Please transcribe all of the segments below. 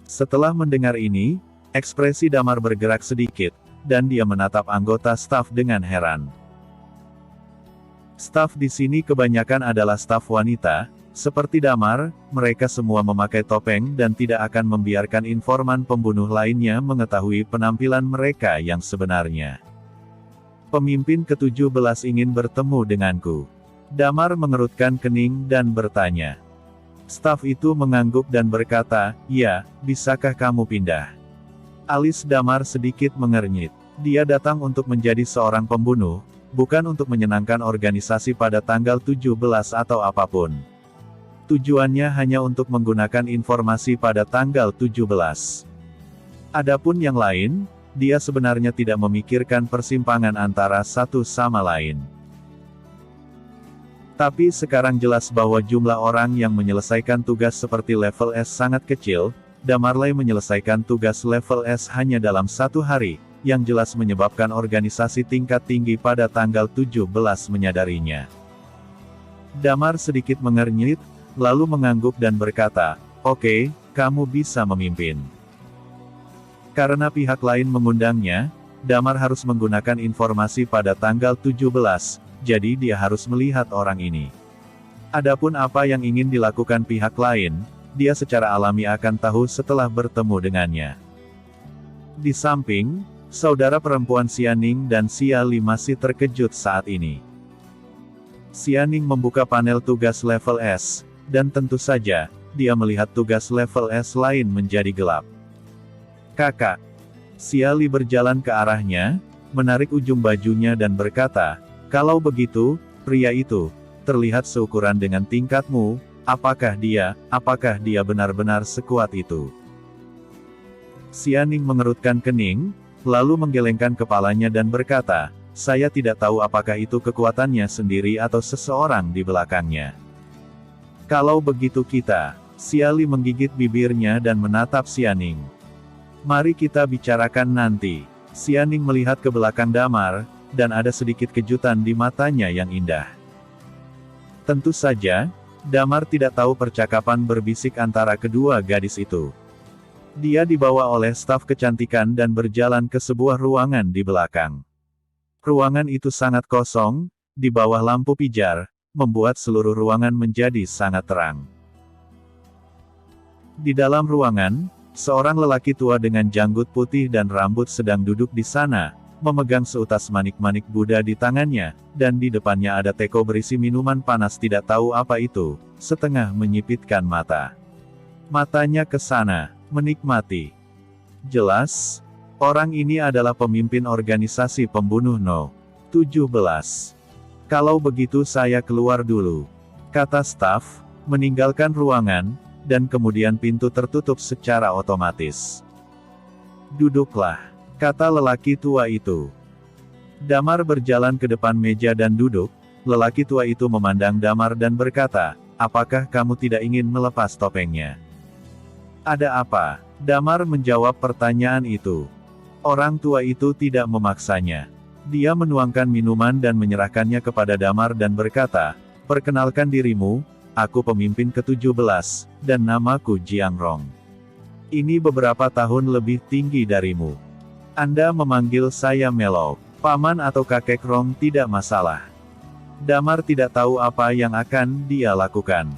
Setelah mendengar ini, ekspresi Damar bergerak sedikit, dan dia menatap anggota staf dengan heran. Staf di sini kebanyakan adalah staf wanita, seperti Damar, mereka semua memakai topeng dan tidak akan membiarkan informan pembunuh lainnya mengetahui penampilan mereka yang sebenarnya. Pemimpin ke-17 ingin bertemu denganku. Damar mengerutkan kening dan bertanya. Staf itu mengangguk dan berkata, ya, bisakah kamu pindah? Alis Damar sedikit mengernyit. Dia datang untuk menjadi seorang pembunuh, bukan untuk menyenangkan organisasi pada tanggal 17 atau apapun. Tujuannya hanya untuk menggunakan informasi pada tanggal 17. Adapun yang lain, dia sebenarnya tidak memikirkan persimpangan antara satu sama lain. Tapi sekarang jelas bahwa jumlah orang yang menyelesaikan tugas seperti level S sangat kecil. Damarley menyelesaikan tugas level S hanya dalam 1 hari, yang jelas menyebabkan organisasi tingkat tinggi pada tanggal 17 menyadarinya. Damar sedikit mengernyit, lalu mengangguk dan berkata, oke, kamu bisa memimpin. Karena pihak lain mengundangnya, Damar harus menggunakan informasi pada tanggal 17, jadi dia harus melihat orang ini. Adapun apa yang ingin dilakukan pihak lain, dia secara alami akan tahu setelah bertemu dengannya. Di samping, saudara perempuan Xianing dan Xia Li masih terkejut saat ini. Xianing membuka panel tugas level S, dan tentu saja, dia melihat tugas level S lain menjadi gelap. Kakak. Xia Li berjalan ke arahnya, menarik ujung bajunya dan berkata, kalau begitu, pria itu, terlihat seukuran dengan tingkatmu, apakah dia benar-benar sekuat itu? Xianing mengerutkan kening, lalu menggelengkan kepalanya dan berkata, saya tidak tahu apakah itu kekuatannya sendiri atau seseorang di belakangnya. Kalau begitu kita, Xia Li menggigit bibirnya dan menatap Xianing. Mari kita bicarakan nanti. Xianing melihat ke belakang Damar, dan ada sedikit kejutan di matanya yang indah. Tentu saja, Damar tidak tahu percakapan berbisik antara kedua gadis itu. Dia dibawa oleh staf kecantikan dan berjalan ke sebuah ruangan di belakang. Ruangan itu sangat kosong, di bawah lampu pijar, membuat seluruh ruangan menjadi sangat terang. Di dalam ruangan, seorang lelaki tua dengan janggut putih dan rambut sedang duduk di sana, memegang seutas manik-manik Buddha di tangannya, dan di depannya ada teko berisi minuman panas tidak tahu apa itu, setengah menyipitkan mata. Matanya ke sana, menikmati. Jelas, orang ini adalah pemimpin organisasi pembunuh No. 17. Kalau begitu saya keluar dulu, kata staf, meninggalkan ruangan, dan kemudian pintu tertutup secara otomatis. Duduklah, kata lelaki tua itu. Damar berjalan ke depan meja dan duduk. Lelaki tua itu memandang Damar dan berkata, apakah kamu tidak ingin melepas topengnya? Ada apa? Damar menjawab pertanyaan itu. Orang tua itu tidak memaksanya. Dia menuangkan minuman dan menyerahkannya kepada Damar dan berkata, perkenalkan dirimu, aku pemimpin ke-17, dan namaku Jiang Rong. Ini beberapa tahun lebih tinggi darimu. Anda memanggil saya Melo, paman atau kakek Rong tidak masalah. Damar tidak tahu apa yang akan dia lakukan.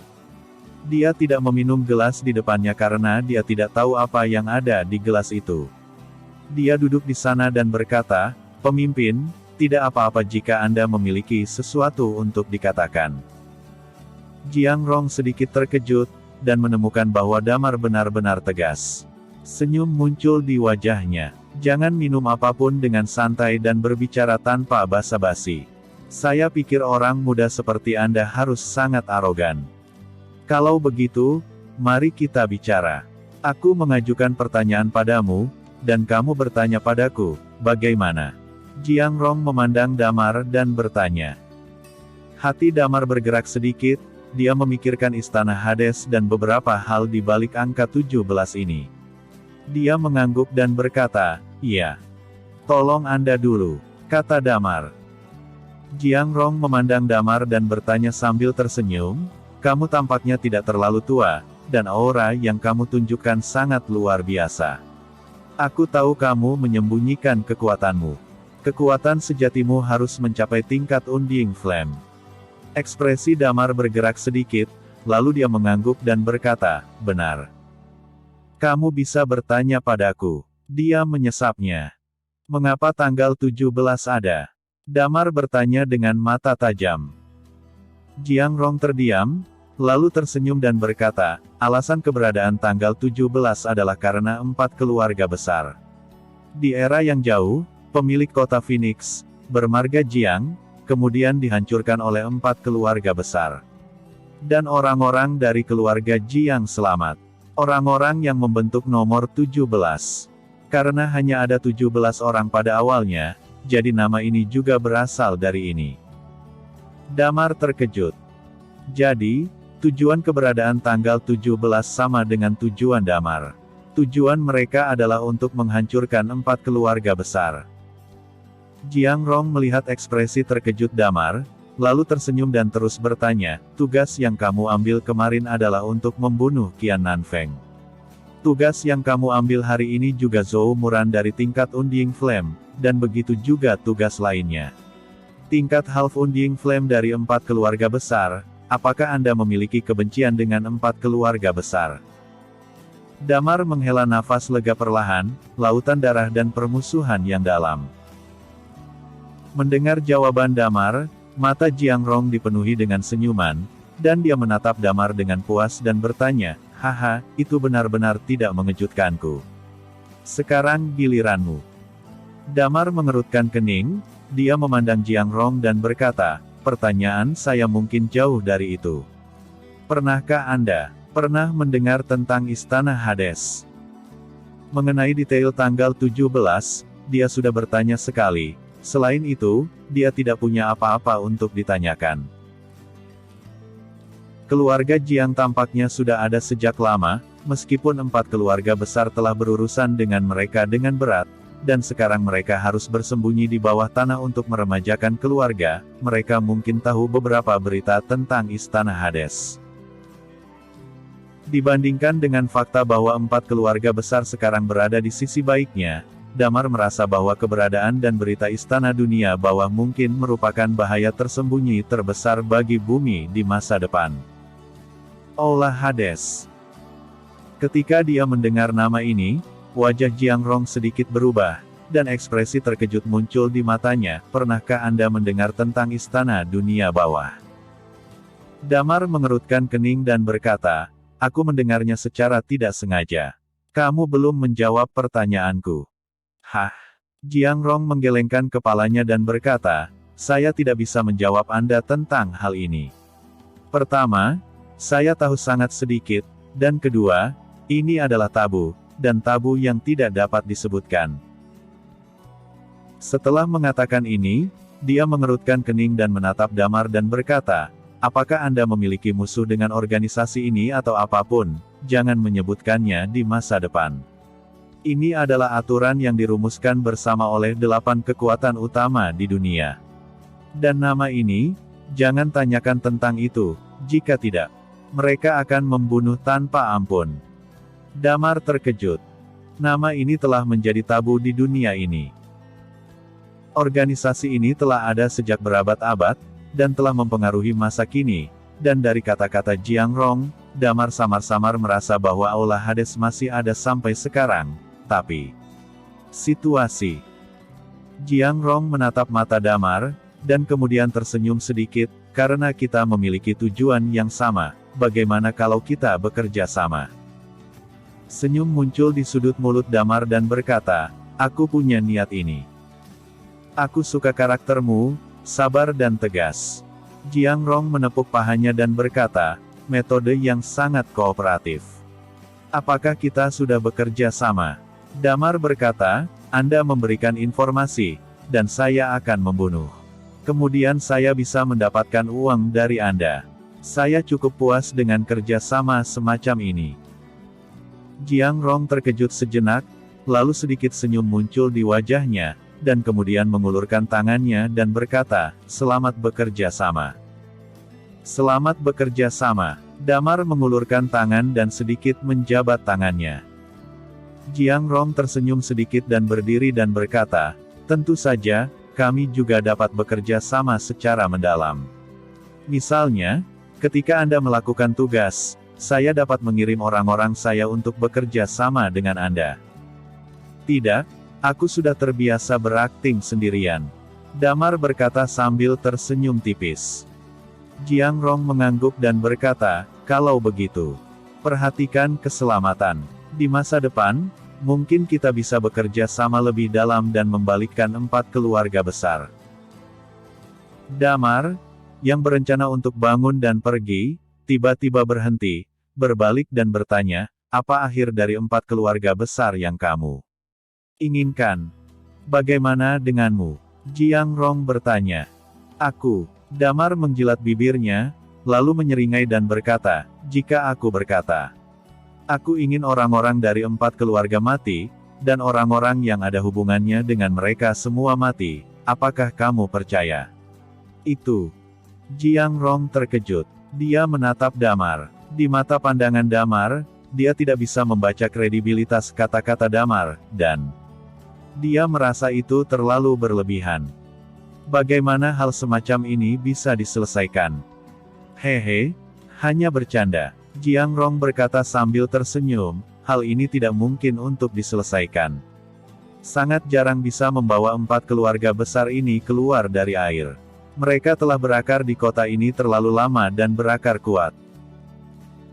Dia tidak meminum gelas di depannya karena dia tidak tahu apa yang ada di gelas itu. Dia duduk di sana dan berkata, pemimpin, tidak apa-apa jika Anda memiliki sesuatu untuk dikatakan. Jiang Rong sedikit terkejut, dan menemukan bahwa Damar benar-benar tegas. Senyum muncul di wajahnya. Jangan minum apapun dengan santai dan berbicara tanpa basa-basi. Saya pikir orang muda seperti Anda harus sangat arogan. Kalau begitu, mari kita bicara. Aku mengajukan pertanyaan padamu, dan kamu bertanya padaku, bagaimana? Jiang Rong memandang Damar dan bertanya. Hati Damar bergerak sedikit, dia memikirkan istana Hades dan beberapa hal di balik angka 17 ini. Dia mengangguk dan berkata, iya. Tolong Anda dulu, kata Damar. Jiang Rong memandang Damar dan bertanya sambil tersenyum, kamu tampaknya tidak terlalu tua, dan aura yang kamu tunjukkan sangat luar biasa. Aku tahu kamu menyembunyikan kekuatanmu. Kekuatan sejatimu harus mencapai tingkat Undying Flame. Ekspresi Damar bergerak sedikit, lalu dia mengangguk dan berkata, benar. Kamu bisa bertanya padaku. Dia menyesapnya. Mengapa tanggal 17 ada? Damar bertanya dengan mata tajam. Jiang Rong terdiam, lalu tersenyum dan berkata, alasan keberadaan tanggal 17 adalah karena 4 keluarga besar. Di era yang jauh, pemilik kota Phoenix, bermarga Jiang, kemudian dihancurkan oleh 4 keluarga besar. Dan orang-orang dari keluarga Jiang selamat. Orang-orang yang membentuk nomor 17. Karena hanya ada 17 orang pada awalnya, jadi nama ini juga berasal dari ini. Damar terkejut. Jadi, tujuan keberadaan tanggal 17 sama dengan tujuan Damar. Tujuan mereka adalah untuk menghancurkan 4 keluarga besar. Jiang Rong melihat ekspresi terkejut Damar, lalu tersenyum dan terus bertanya, tugas yang kamu ambil kemarin adalah untuk membunuh Qian Nanfeng. Tugas yang kamu ambil hari ini juga Zhou Muran dari tingkat Undying Flame, dan begitu juga tugas lainnya. Tingkat Half Undying Flame dari 4 keluarga besar, apakah Anda memiliki kebencian dengan 4 keluarga besar? Damar menghela nafas lega perlahan, lautan darah dan permusuhan yang dalam. Mendengar jawaban Damar, mata Jiang Rong dipenuhi dengan senyuman, dan dia menatap Damar dengan puas dan bertanya, haha, itu benar-benar tidak mengejutkanku. Sekarang giliranmu. Damar mengerutkan kening, dia memandang Jiang Rong dan berkata, pertanyaan saya mungkin jauh dari itu. Pernahkah Anda pernah mendengar tentang Istana Hades? Mengenai detail tanggal 17, dia sudah bertanya sekali. Selain itu, dia tidak punya apa-apa untuk ditanyakan. Keluarga Jiang tampaknya sudah ada sejak lama, meskipun 4 keluarga besar telah berurusan dengan mereka dengan berat, dan sekarang mereka harus bersembunyi di bawah tanah untuk meremajakan keluarga, mereka mungkin tahu beberapa berita tentang Istana Hades. Dibandingkan dengan fakta bahwa 4 keluarga besar sekarang berada di sisi baiknya, Damar merasa bahwa keberadaan dan berita Istana Dunia Bawah mungkin merupakan bahaya tersembunyi terbesar bagi bumi di masa depan. Aula Hades. Ketika dia mendengar nama ini, wajah Jiang Rong sedikit berubah, dan ekspresi terkejut muncul di matanya. Pernahkah Anda mendengar tentang Istana Dunia Bawah? Damar mengerutkan kening dan berkata, aku mendengarnya secara tidak sengaja. Kamu belum menjawab pertanyaanku. Hah? Jiang Rong menggelengkan kepalanya dan berkata, saya tidak bisa menjawab Anda tentang hal ini. Pertama, saya tahu sangat sedikit, dan kedua, ini adalah tabu, dan tabu yang tidak dapat disebutkan. Setelah mengatakan ini, dia mengerutkan kening dan menatap Damar dan berkata, apakah Anda memiliki musuh dengan organisasi ini atau apapun, jangan menyebutkannya di masa depan. Ini adalah aturan yang dirumuskan bersama oleh 8 kekuatan utama di dunia. Dan nama ini, jangan tanyakan tentang itu, jika tidak, mereka akan membunuh tanpa ampun. Damar terkejut. Nama ini telah menjadi tabu di dunia ini. Organisasi ini telah ada sejak berabad-abad, dan telah mempengaruhi masa kini, dan dari kata-kata Jiang Rong, Damar samar-samar merasa bahwa Aula Hades masih ada sampai sekarang, tapi situasi. Jiang Rong menatap mata Damar, dan kemudian tersenyum sedikit, karena kita memiliki tujuan yang sama, bagaimana kalau kita bekerja sama? Senyum muncul di sudut mulut Damar dan berkata, aku punya niat ini. Aku suka karaktermu, sabar dan tegas. Jiang Rong menepuk pahanya dan berkata, metode yang sangat kooperatif. Apakah kita sudah bekerja sama? Damar berkata, Anda memberikan informasi, dan saya akan membunuh. Kemudian saya bisa mendapatkan uang dari Anda. Saya cukup puas dengan kerja sama semacam ini. Jiang Rong terkejut sejenak, lalu sedikit senyum muncul di wajahnya, dan kemudian mengulurkan tangannya dan berkata, selamat bekerja sama. Selamat bekerja sama. Damar mengulurkan tangan dan sedikit menjabat tangannya. Jiang Rong tersenyum sedikit dan berdiri dan berkata, tentu saja, kami juga dapat bekerja sama secara mendalam. Misalnya, ketika Anda melakukan tugas, saya dapat mengirim orang-orang saya untuk bekerja sama dengan Anda. Tidak, aku sudah terbiasa berakting sendirian. Damar berkata sambil tersenyum tipis. Jiang Rong mengangguk dan berkata, kalau begitu, perhatikan keselamatan. Di masa depan, mungkin kita bisa bekerja sama lebih dalam dan membalikkan 4 keluarga besar. Damar, yang berencana untuk bangun dan pergi, tiba-tiba berhenti, berbalik dan bertanya, apa akhir dari 4 keluarga besar yang kamu inginkan? Bagaimana denganmu? Jiang Rong bertanya. Aku. Damar menjilat bibirnya, lalu menyeringai dan berkata, jika aku berkata, aku ingin orang-orang dari 4 keluarga mati, dan orang-orang yang ada hubungannya dengan mereka semua mati, apakah kamu percaya? Itu. Jiang Rong terkejut. Dia menatap Damar. Di mata pandangan Damar, dia tidak bisa membaca kredibilitas kata-kata Damar, dan dia merasa itu terlalu berlebihan. Bagaimana hal semacam ini bisa diselesaikan? Hehe, hanya bercanda. Jiang Rong berkata sambil tersenyum, hal ini tidak mungkin untuk diselesaikan. Sangat jarang bisa membawa 4 keluarga besar ini keluar dari air. Mereka telah berakar di kota ini terlalu lama dan berakar kuat.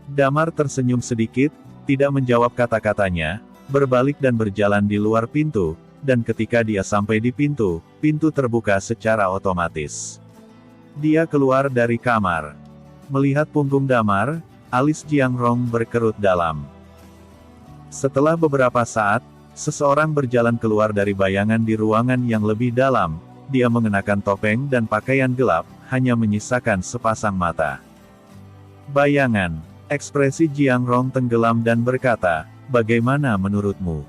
Damar tersenyum sedikit, tidak menjawab kata-katanya, berbalik dan berjalan di luar pintu, dan ketika dia sampai di pintu, pintu terbuka secara otomatis. Dia keluar dari kamar. Melihat punggung Damar, alis Jiang Rong berkerut dalam. Setelah beberapa saat, seseorang berjalan keluar dari bayangan di ruangan yang lebih dalam. Dia mengenakan topeng dan pakaian gelap, hanya menyisakan sepasang mata. Bayangan. Ekspresi Jiang Rong tenggelam dan berkata, bagaimana menurutmu?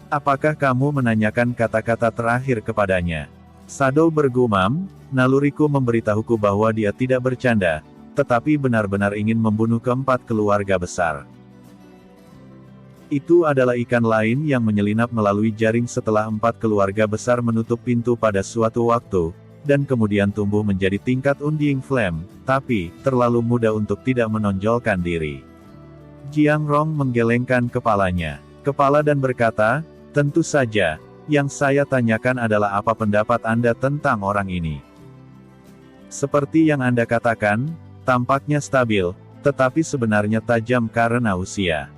Apakah kamu menanyakan kata-kata terakhir kepadanya? Shadow bergumam, naluriku memberitahuku bahwa dia tidak bercanda, tetapi benar-benar ingin membunuh keempat keluarga besar. Itu adalah ikan lain yang menyelinap melalui jaring setelah 4 keluarga besar menutup pintu pada suatu waktu, dan kemudian tumbuh menjadi tingkat Undying Flame, tapi, terlalu muda untuk tidak menonjolkan diri. Jiang Rong menggelengkan kepalanya, dan berkata, tentu saja, yang saya tanyakan adalah apa pendapat Anda tentang orang ini. Seperti yang Anda katakan, tampaknya stabil, tetapi sebenarnya tajam karena usia.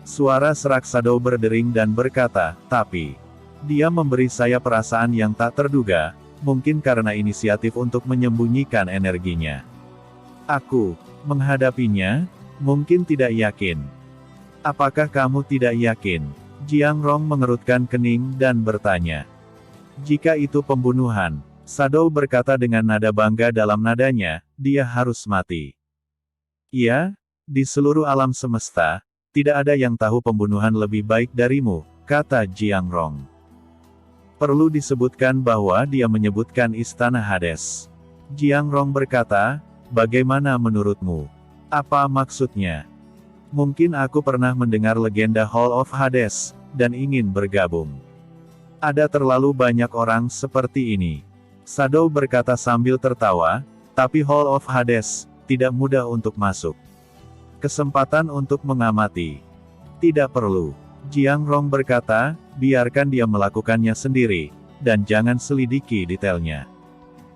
Suara serak Shadow berdering dan berkata, tapi, dia memberi saya perasaan yang tak terduga, mungkin karena inisiatif untuk menyembunyikan energinya. Aku menghadapinya, mungkin tidak yakin. Apakah kamu tidak yakin? Jiang Rong mengerutkan kening dan bertanya. Jika itu pembunuhan, Shadow berkata dengan nada bangga dalam nadanya, dia harus mati. Iya, di seluruh alam semesta, tidak ada yang tahu pembunuhan lebih baik darimu, kata Jiang Rong. Perlu disebutkan bahwa dia menyebutkan Istana Hades. Jiang Rong berkata, bagaimana menurutmu? Apa maksudnya? Mungkin aku pernah mendengar legenda Hall of Hades, dan ingin bergabung. Ada terlalu banyak orang seperti ini. Shadow berkata sambil tertawa, tapi Hall of Hades, tidak mudah untuk masuk. Kesempatan untuk mengamati. Tidak perlu. Jiang Rong berkata, biarkan dia melakukannya sendiri, dan jangan selidiki detailnya.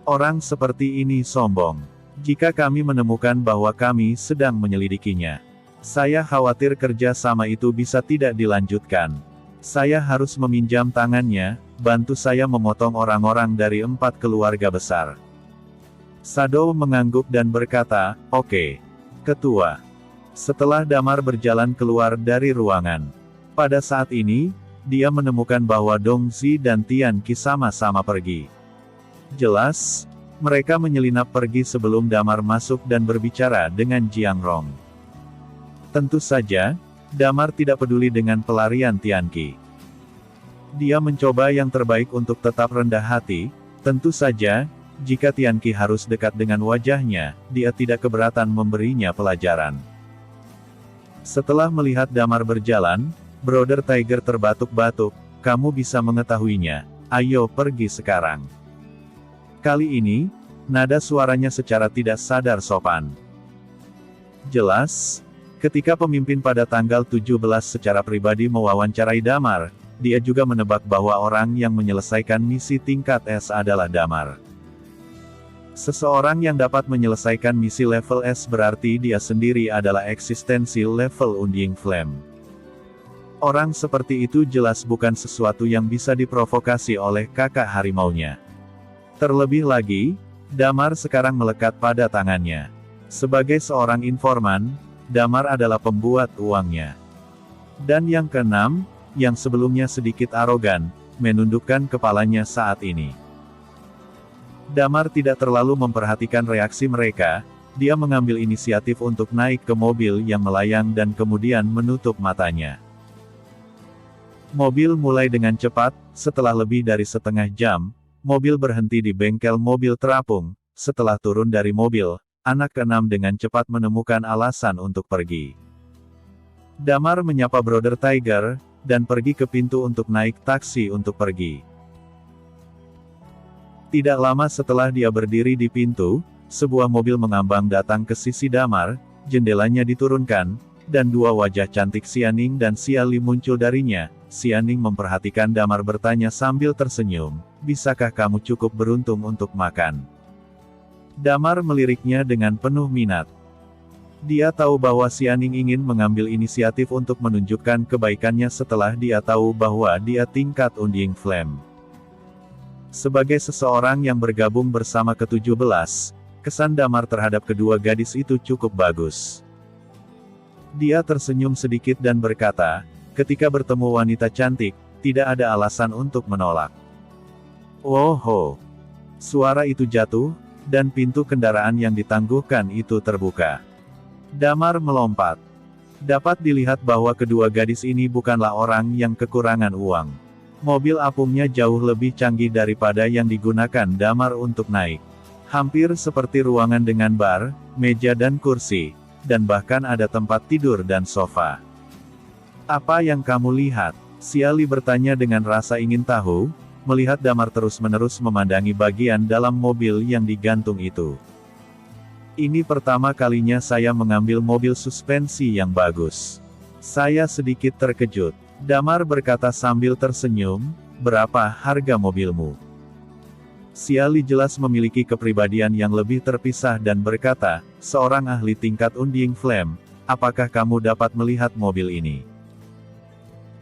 Orang seperti ini sombong. Jika kami menemukan bahwa kami sedang menyelidikinya, saya khawatir kerja sama itu bisa tidak dilanjutkan. Saya harus meminjam tangannya, bantu saya memotong orang-orang dari 4 keluarga besar. Shadow mengangguk dan berkata, oke. Ketua. Setelah Damar berjalan keluar dari ruangan. Pada saat ini, dia menemukan bahwa Dong Zi dan Tian Qi sama-sama pergi. Jelas, mereka menyelinap pergi sebelum Damar masuk dan berbicara dengan Jiang Rong. Tentu saja, Damar tidak peduli dengan pelarian Tian Qi. Dia mencoba yang terbaik untuk tetap rendah hati, tentu saja, jika Tianqi harus dekat dengan wajahnya, dia tidak keberatan memberinya pelajaran. Setelah melihat Damar berjalan, Brother Tiger terbatuk-batuk, kamu bisa mengetahuinya, ayo pergi sekarang. Kali ini, nada suaranya secara tidak sadar sopan. Jelas, ketika pemimpin pada tanggal 17 secara pribadi mewawancarai Damar, dia juga menebak bahwa orang yang menyelesaikan misi tingkat S adalah Damar. Seseorang yang dapat menyelesaikan misi level S berarti dia sendiri adalah eksistensi level Undying Flame. Orang seperti itu jelas bukan sesuatu yang bisa diprovokasi oleh kakak harimaunya. Terlebih lagi, Damar sekarang melekat pada tangannya. Sebagai seorang informan, Damar adalah pembuat uangnya. Dan yang keenam, yang sebelumnya sedikit arogan, menundukkan kepalanya saat ini. Damar tidak terlalu memperhatikan reaksi mereka, dia mengambil inisiatif untuk naik ke mobil yang melayang dan kemudian menutup matanya. Mobil mulai dengan cepat, setelah lebih dari setengah jam, mobil berhenti di bengkel mobil terapung. Setelah turun dari mobil, anak keenam dengan cepat menemukan alasan untuk pergi. Damar menyapa Brother Tiger, dan pergi ke pintu untuk naik taksi untuk pergi. Tidak lama setelah dia berdiri di pintu, sebuah mobil mengambang datang ke sisi Damar, jendelanya diturunkan, dan dua wajah cantik Xianing dan Xia Li muncul darinya. Xianing memperhatikan Damar bertanya sambil tersenyum, bisakah kamu cukup beruntung untuk makan? Damar meliriknya dengan penuh minat. Dia tahu bahwa Xianing ingin mengambil inisiatif untuk menunjukkan kebaikannya setelah dia tahu bahwa dia tingkat Undying Flame. Sebagai seseorang yang bergabung bersama ke-17, kesan Damar terhadap kedua gadis itu cukup bagus. Dia tersenyum sedikit dan berkata, ketika bertemu wanita cantik, tidak ada alasan untuk menolak. Oh. Suara itu jatuh, dan pintu kendaraan yang ditangguhkan itu terbuka. Damar melompat. Dapat dilihat bahwa kedua gadis ini bukanlah orang yang kekurangan uang. Mobil apungnya jauh lebih canggih daripada yang digunakan Damar untuk naik. Hampir seperti ruangan dengan bar, meja dan kursi, dan bahkan ada tempat tidur dan sofa. Apa yang kamu lihat? Xia Li bertanya dengan rasa ingin tahu, melihat Damar terus-menerus memandangi bagian dalam mobil yang digantung itu. Ini pertama kalinya saya mengambil mobil suspensi yang bagus. Saya sedikit terkejut. Damar berkata sambil tersenyum, berapa harga mobilmu? Xia Li jelas memiliki kepribadian yang lebih terpisah dan berkata, seorang ahli tingkat Undying Flame, apakah kamu dapat melihat mobil ini?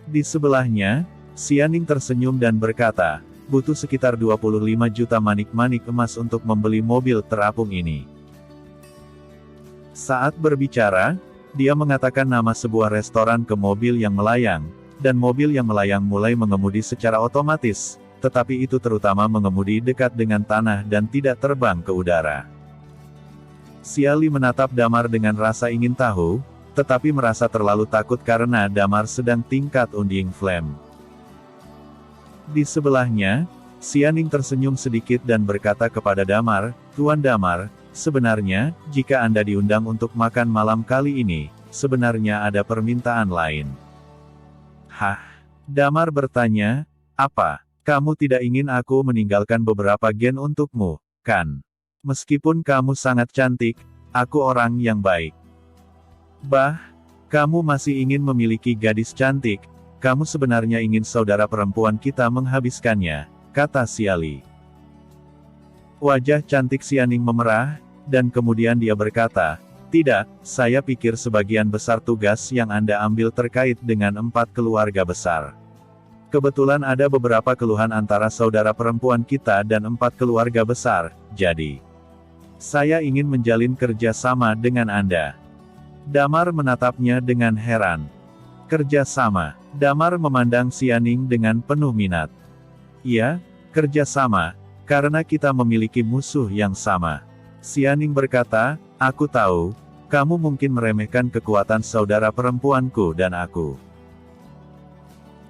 Di sebelahnya, Xianing tersenyum dan berkata, butuh sekitar 25 juta manik-manik emas untuk membeli mobil terapung ini. Saat berbicara, dia mengatakan nama sebuah restoran ke mobil yang melayang, dan mobil yang melayang mulai mengemudi secara otomatis, tetapi itu terutama mengemudi dekat dengan tanah dan tidak terbang ke udara. Xia Li menatap Damar dengan rasa ingin tahu, tetapi merasa terlalu takut karena Damar sedang tingkat Undying Flame. Di sebelahnya, Xianing tersenyum sedikit dan berkata kepada Damar, Tuan Damar, sebenarnya, jika Anda diundang untuk makan malam kali ini, sebenarnya ada permintaan lain. Hah? Damar bertanya, apa? Kamu tidak ingin aku meninggalkan beberapa gen untukmu, kan? Meskipun kamu sangat cantik, aku orang yang baik. Bah, kamu masih ingin memiliki gadis cantik, kamu sebenarnya ingin saudara perempuan kita menghabiskannya, kata Xia Li. Wajah cantik Xianing memerah, dan kemudian dia berkata, tidak, saya pikir sebagian besar tugas yang Anda ambil terkait dengan 4 keluarga besar. Kebetulan ada beberapa keluhan antara saudara perempuan kita dan 4 keluarga besar, jadi saya ingin menjalin kerja sama dengan Anda. Damar menatapnya dengan heran. Kerja sama. Damar memandang Xianing dengan penuh minat. Iya, kerja sama, karena kita memiliki musuh yang sama. Xianing berkata, aku tahu, kamu mungkin meremehkan kekuatan saudara perempuanku dan aku.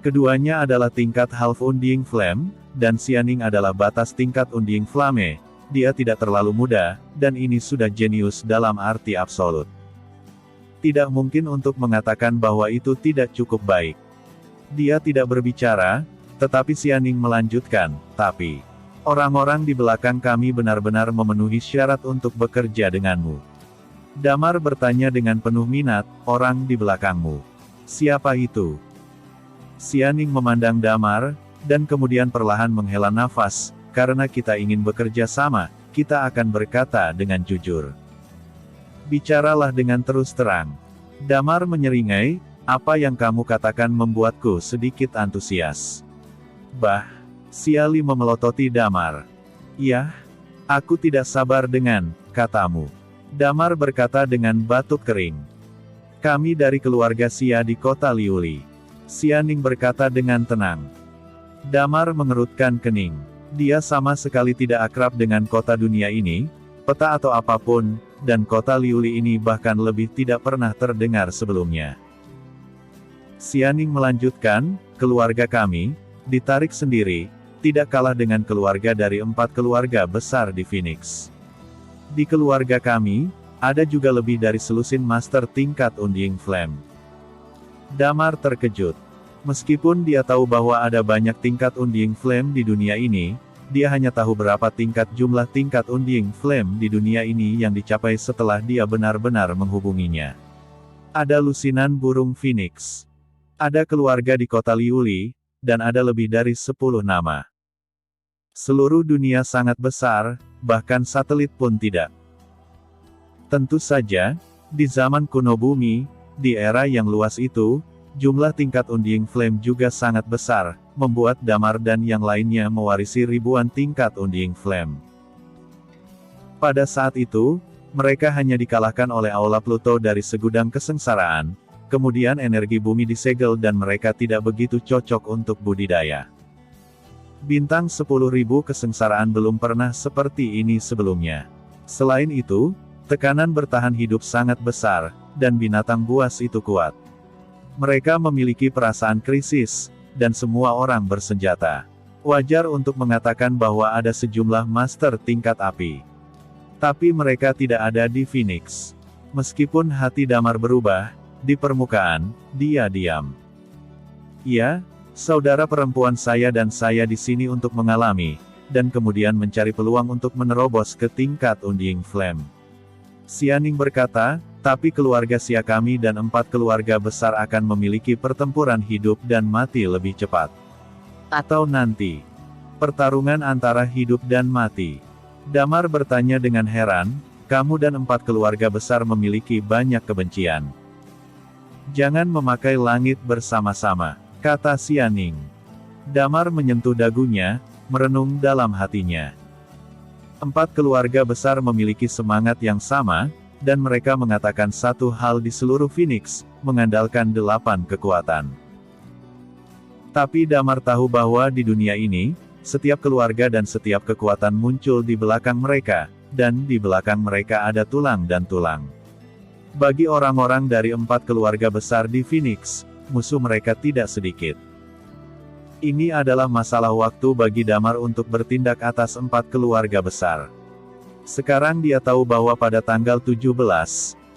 Keduanya adalah tingkat half Undying Flame, dan Xianing adalah batas tingkat Undying Flame, dia tidak terlalu muda, dan ini sudah jenius dalam arti absolut. Tidak mungkin untuk mengatakan bahwa itu tidak cukup baik. Dia tidak berbicara, tetapi Xianing melanjutkan, tapi orang-orang di belakang kami benar-benar memenuhi syarat untuk bekerja denganmu. Damar bertanya dengan penuh minat, orang di belakangmu. Siapa itu? Xianing memandang Damar, dan kemudian perlahan menghela nafas, karena kita ingin bekerja sama, kita akan berkata dengan jujur. Bicaralah dengan terus terang. Damar menyeringai, apa yang kamu katakan membuatku sedikit antusias. Xiali memelototi Damar. Ya, aku tidak sabar dengan katamu. Damar berkata dengan batuk kering. Kami dari keluarga Xia di kota Liuli. Xianing berkata dengan tenang. Damar mengerutkan kening. Dia sama sekali tidak akrab dengan kota dunia ini, peta atau apapun, dan kota Liuli ini bahkan lebih tidak pernah terdengar sebelumnya. Xianing melanjutkan, keluarga kami, ditarik sendiri, tidak kalah dengan keluarga dari 4 keluarga besar di Phoenix. Di keluarga kami, ada juga lebih dari selusin master tingkat Undying Flame. Damar terkejut. Meskipun dia tahu bahwa ada banyak tingkat Undying Flame di dunia ini, dia hanya tahu berapa jumlah tingkat Undying Flame di dunia ini yang dicapai setelah dia benar-benar menghubunginya. Ada lusinan burung Phoenix. Ada keluarga di kota Liuli, dan ada lebih dari 10 nama. Seluruh dunia sangat besar, bahkan satelit pun tidak. Tentu saja, di zaman kuno bumi, di era yang luas itu, jumlah tingkat Undying Flame juga sangat besar, membuat Damar dan yang lainnya mewarisi ribuan tingkat Undying Flame. Pada saat itu, mereka hanya dikalahkan oleh Aula Pluto dari segudang kesengsaraan, kemudian energi bumi disegel dan mereka tidak begitu cocok untuk budidaya. Bintang 10.000 kesengsaraan belum pernah seperti ini sebelumnya. Selain itu, tekanan bertahan hidup sangat besar, dan binatang buas itu kuat. Mereka memiliki perasaan krisis, dan semua orang bersenjata. Wajar untuk mengatakan bahwa ada sejumlah master tingkat api. Tapi mereka tidak ada di Phoenix. Meskipun hati Damar berubah, di permukaan, dia diam. Ya, saudara perempuan saya dan saya di sini untuk mengalami, dan kemudian mencari peluang untuk menerobos ke tingkat Undying Flame. Xianing berkata, tapi keluarga Xia kami dan 4 keluarga besar akan memiliki pertempuran hidup dan mati lebih cepat. Atau nanti, pertarungan antara hidup dan mati. Damar bertanya dengan heran, kamu dan 4 keluarga besar memiliki banyak kebencian. Jangan memakai langit bersama-sama, kata Xianing. Damar menyentuh dagunya, merenung dalam hatinya. 4 keluarga besar memiliki semangat yang sama, dan mereka mengatakan satu hal di seluruh Phoenix, mengandalkan 8 kekuatan. Tapi Damar tahu bahwa di dunia ini, setiap keluarga dan setiap kekuatan muncul di belakang mereka, dan di belakang mereka ada tulang dan tulang. Bagi orang-orang dari 4 keluarga besar di Phoenix, musuh mereka tidak sedikit. Ini adalah masalah waktu bagi Damar untuk bertindak atas 4 keluarga besar. Sekarang dia tahu bahwa pada tanggal 17,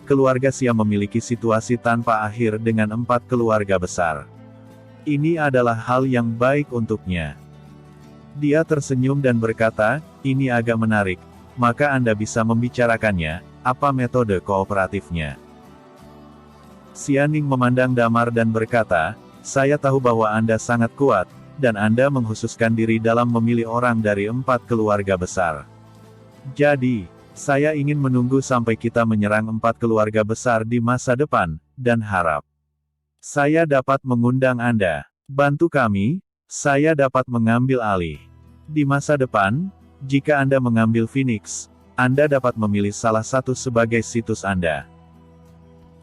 keluarga Xia memiliki situasi tanpa akhir dengan 4 keluarga besar. Ini adalah hal yang baik untuknya. Dia tersenyum dan berkata, ini agak menarik, maka Anda bisa membicarakannya, apa metode kooperatifnya. Xianing memandang Damar dan berkata, saya tahu bahwa Anda sangat kuat, dan Anda menghususkan diri dalam memilih orang dari 4 keluarga besar. Jadi, saya ingin menunggu sampai kita menyerang 4 keluarga besar di masa depan, dan harap saya dapat mengundang Anda. Bantu kami, saya dapat mengambil alih. Di masa depan, jika Anda mengambil Phoenix, Anda dapat memilih salah satu sebagai situs Anda.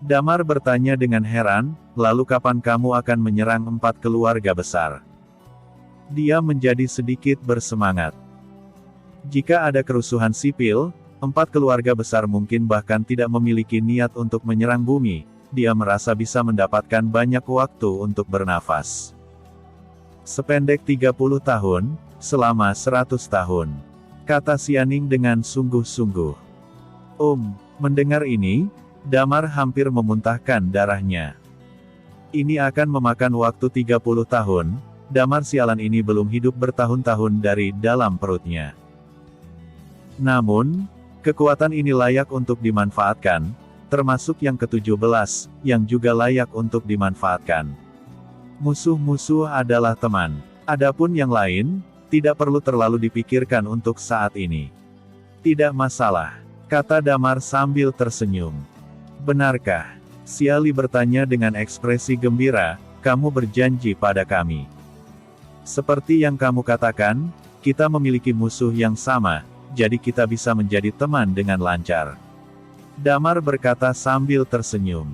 Damar bertanya dengan heran, lalu kapan kamu akan menyerang 4 keluarga besar? Dia menjadi sedikit bersemangat. Jika ada kerusuhan sipil, 4 keluarga besar mungkin bahkan tidak memiliki niat untuk menyerang bumi, dia merasa bisa mendapatkan banyak waktu untuk bernafas. Sependek 30 tahun, selama 100 tahun. kata Xianing dengan sungguh-sungguh. Mendengar ini, Damar hampir memuntahkan darahnya. Ini akan memakan waktu 30 tahun, Damar sialan ini belum hidup bertahun-tahun dari dalam perutnya. Namun, kekuatan ini layak untuk dimanfaatkan, termasuk yang ke-17, yang juga layak untuk dimanfaatkan. Musuh-musuh adalah teman. Adapun yang lain, tidak perlu terlalu dipikirkan untuk saat ini. Tidak masalah, kata Damar sambil tersenyum. Benarkah? Xia Li bertanya dengan ekspresi gembira, kamu berjanji pada kami. Seperti yang kamu katakan, kita memiliki musuh yang sama, jadi kita bisa menjadi teman dengan lancar. Damar berkata sambil tersenyum.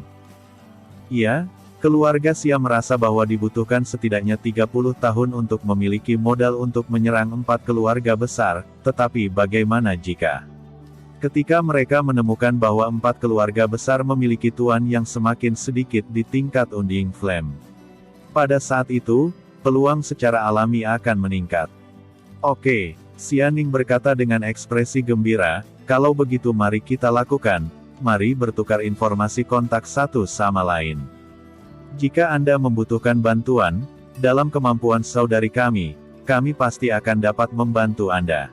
Iya, keluarga Xia merasa bahwa dibutuhkan setidaknya 30 tahun untuk memiliki modal untuk menyerang 4 keluarga besar, tetapi bagaimana jika ketika mereka menemukan bahwa 4 keluarga besar memiliki tuan yang semakin sedikit di tingkat Undying Flame? Pada saat itu, peluang secara alami akan meningkat. Oke, Xianing berkata dengan ekspresi gembira, kalau begitu mari kita lakukan, mari bertukar informasi kontak satu sama lain. Jika Anda membutuhkan bantuan, dalam kemampuan saudari kami pasti akan dapat membantu Anda.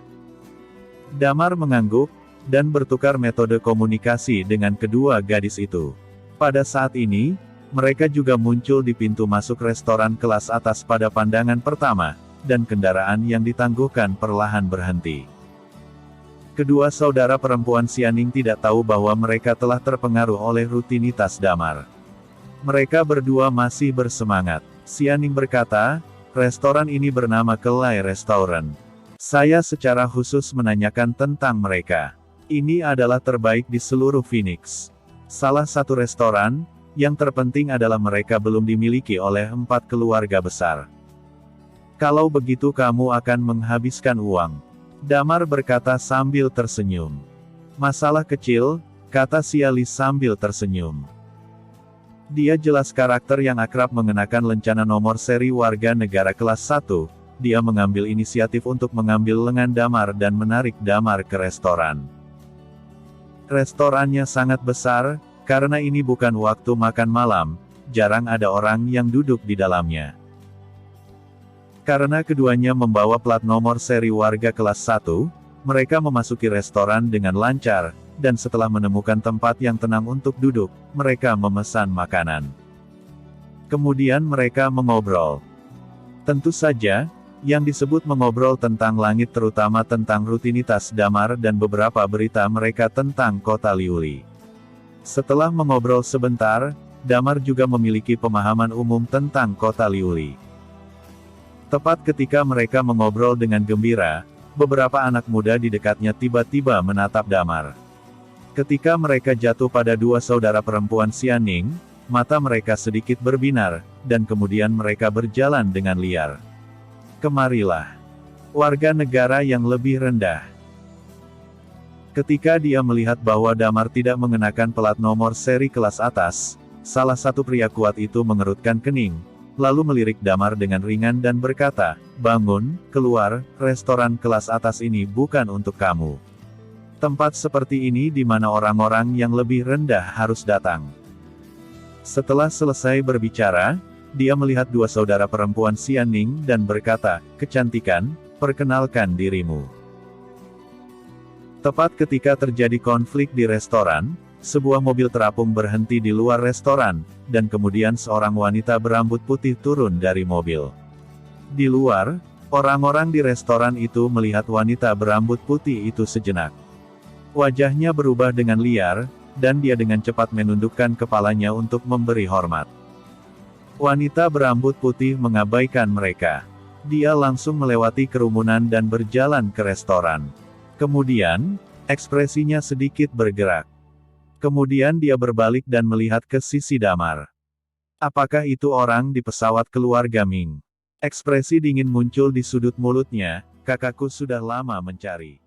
Damar mengangguk, dan bertukar metode komunikasi dengan kedua gadis itu. Pada saat ini, mereka juga muncul di pintu masuk restoran kelas atas pada pandangan pertama, dan kendaraan yang ditangguhkan perlahan berhenti. Kedua saudara perempuan Xianing tidak tahu bahwa mereka telah terpengaruh oleh rutinitas Damar. Mereka berdua masih bersemangat. Xianing berkata, restoran ini bernama Kelai Restaurant. Saya secara khusus menanyakan tentang mereka. Ini adalah terbaik di seluruh Phoenix. Salah satu restoran, yang terpenting adalah mereka belum dimiliki oleh 4 keluarga besar. Kalau begitu kamu akan menghabiskan uang. Damar berkata sambil tersenyum. Masalah kecil, kata Xia Li sambil tersenyum. Dia jelas karakter yang akrab mengenakan lencana nomor seri warga negara kelas 1, dia mengambil inisiatif untuk mengambil lengan Damar dan menarik Damar ke restoran. Restorannya sangat besar, karena ini bukan waktu makan malam, jarang ada orang yang duduk di dalamnya. Karena keduanya membawa plat nomor seri warga kelas 1, mereka memasuki restoran dengan lancar, dan setelah menemukan tempat yang tenang untuk duduk, mereka memesan makanan. Kemudian mereka mengobrol. Tentu saja, yang disebut mengobrol tentang langit terutama tentang rutinitas Damar dan beberapa berita mereka tentang kota Liuli. Setelah mengobrol sebentar, Damar juga memiliki pemahaman umum tentang kota Liuli. Tepat ketika mereka mengobrol dengan gembira, beberapa anak muda di dekatnya tiba-tiba menatap Damar. Ketika mereka jatuh pada dua saudara perempuan Xianing, mata mereka sedikit berbinar, dan kemudian mereka berjalan dengan liar. Kemarilah. Warga negara yang lebih rendah. Ketika dia melihat bahwa Damar tidak mengenakan pelat nomor seri kelas atas, salah satu pria kuat itu mengerutkan kening, lalu melirik Damar dengan ringan dan berkata, bangun, keluar, restoran kelas atas ini bukan untuk kamu. Tempat seperti ini di mana orang-orang yang lebih rendah harus datang. Setelah selesai berbicara, dia melihat dua saudara perempuan Xianing dan berkata, kecantikan, perkenalkan dirimu. Tepat ketika terjadi konflik di restoran, sebuah mobil terapung berhenti di luar restoran, dan kemudian seorang wanita berambut putih turun dari mobil. Di luar, orang-orang di restoran itu melihat wanita berambut putih itu sejenak. Wajahnya berubah dengan liar, dan dia dengan cepat menundukkan kepalanya untuk memberi hormat. Wanita berambut putih mengabaikan mereka. Dia langsung melewati kerumunan dan berjalan ke restoran. Kemudian, ekspresinya sedikit bergerak. Kemudian dia berbalik dan melihat ke sisi Damar. Apakah itu orang di pesawat keluarga Ming? Ekspresi dingin muncul di sudut mulutnya, kakakku sudah lama mencari.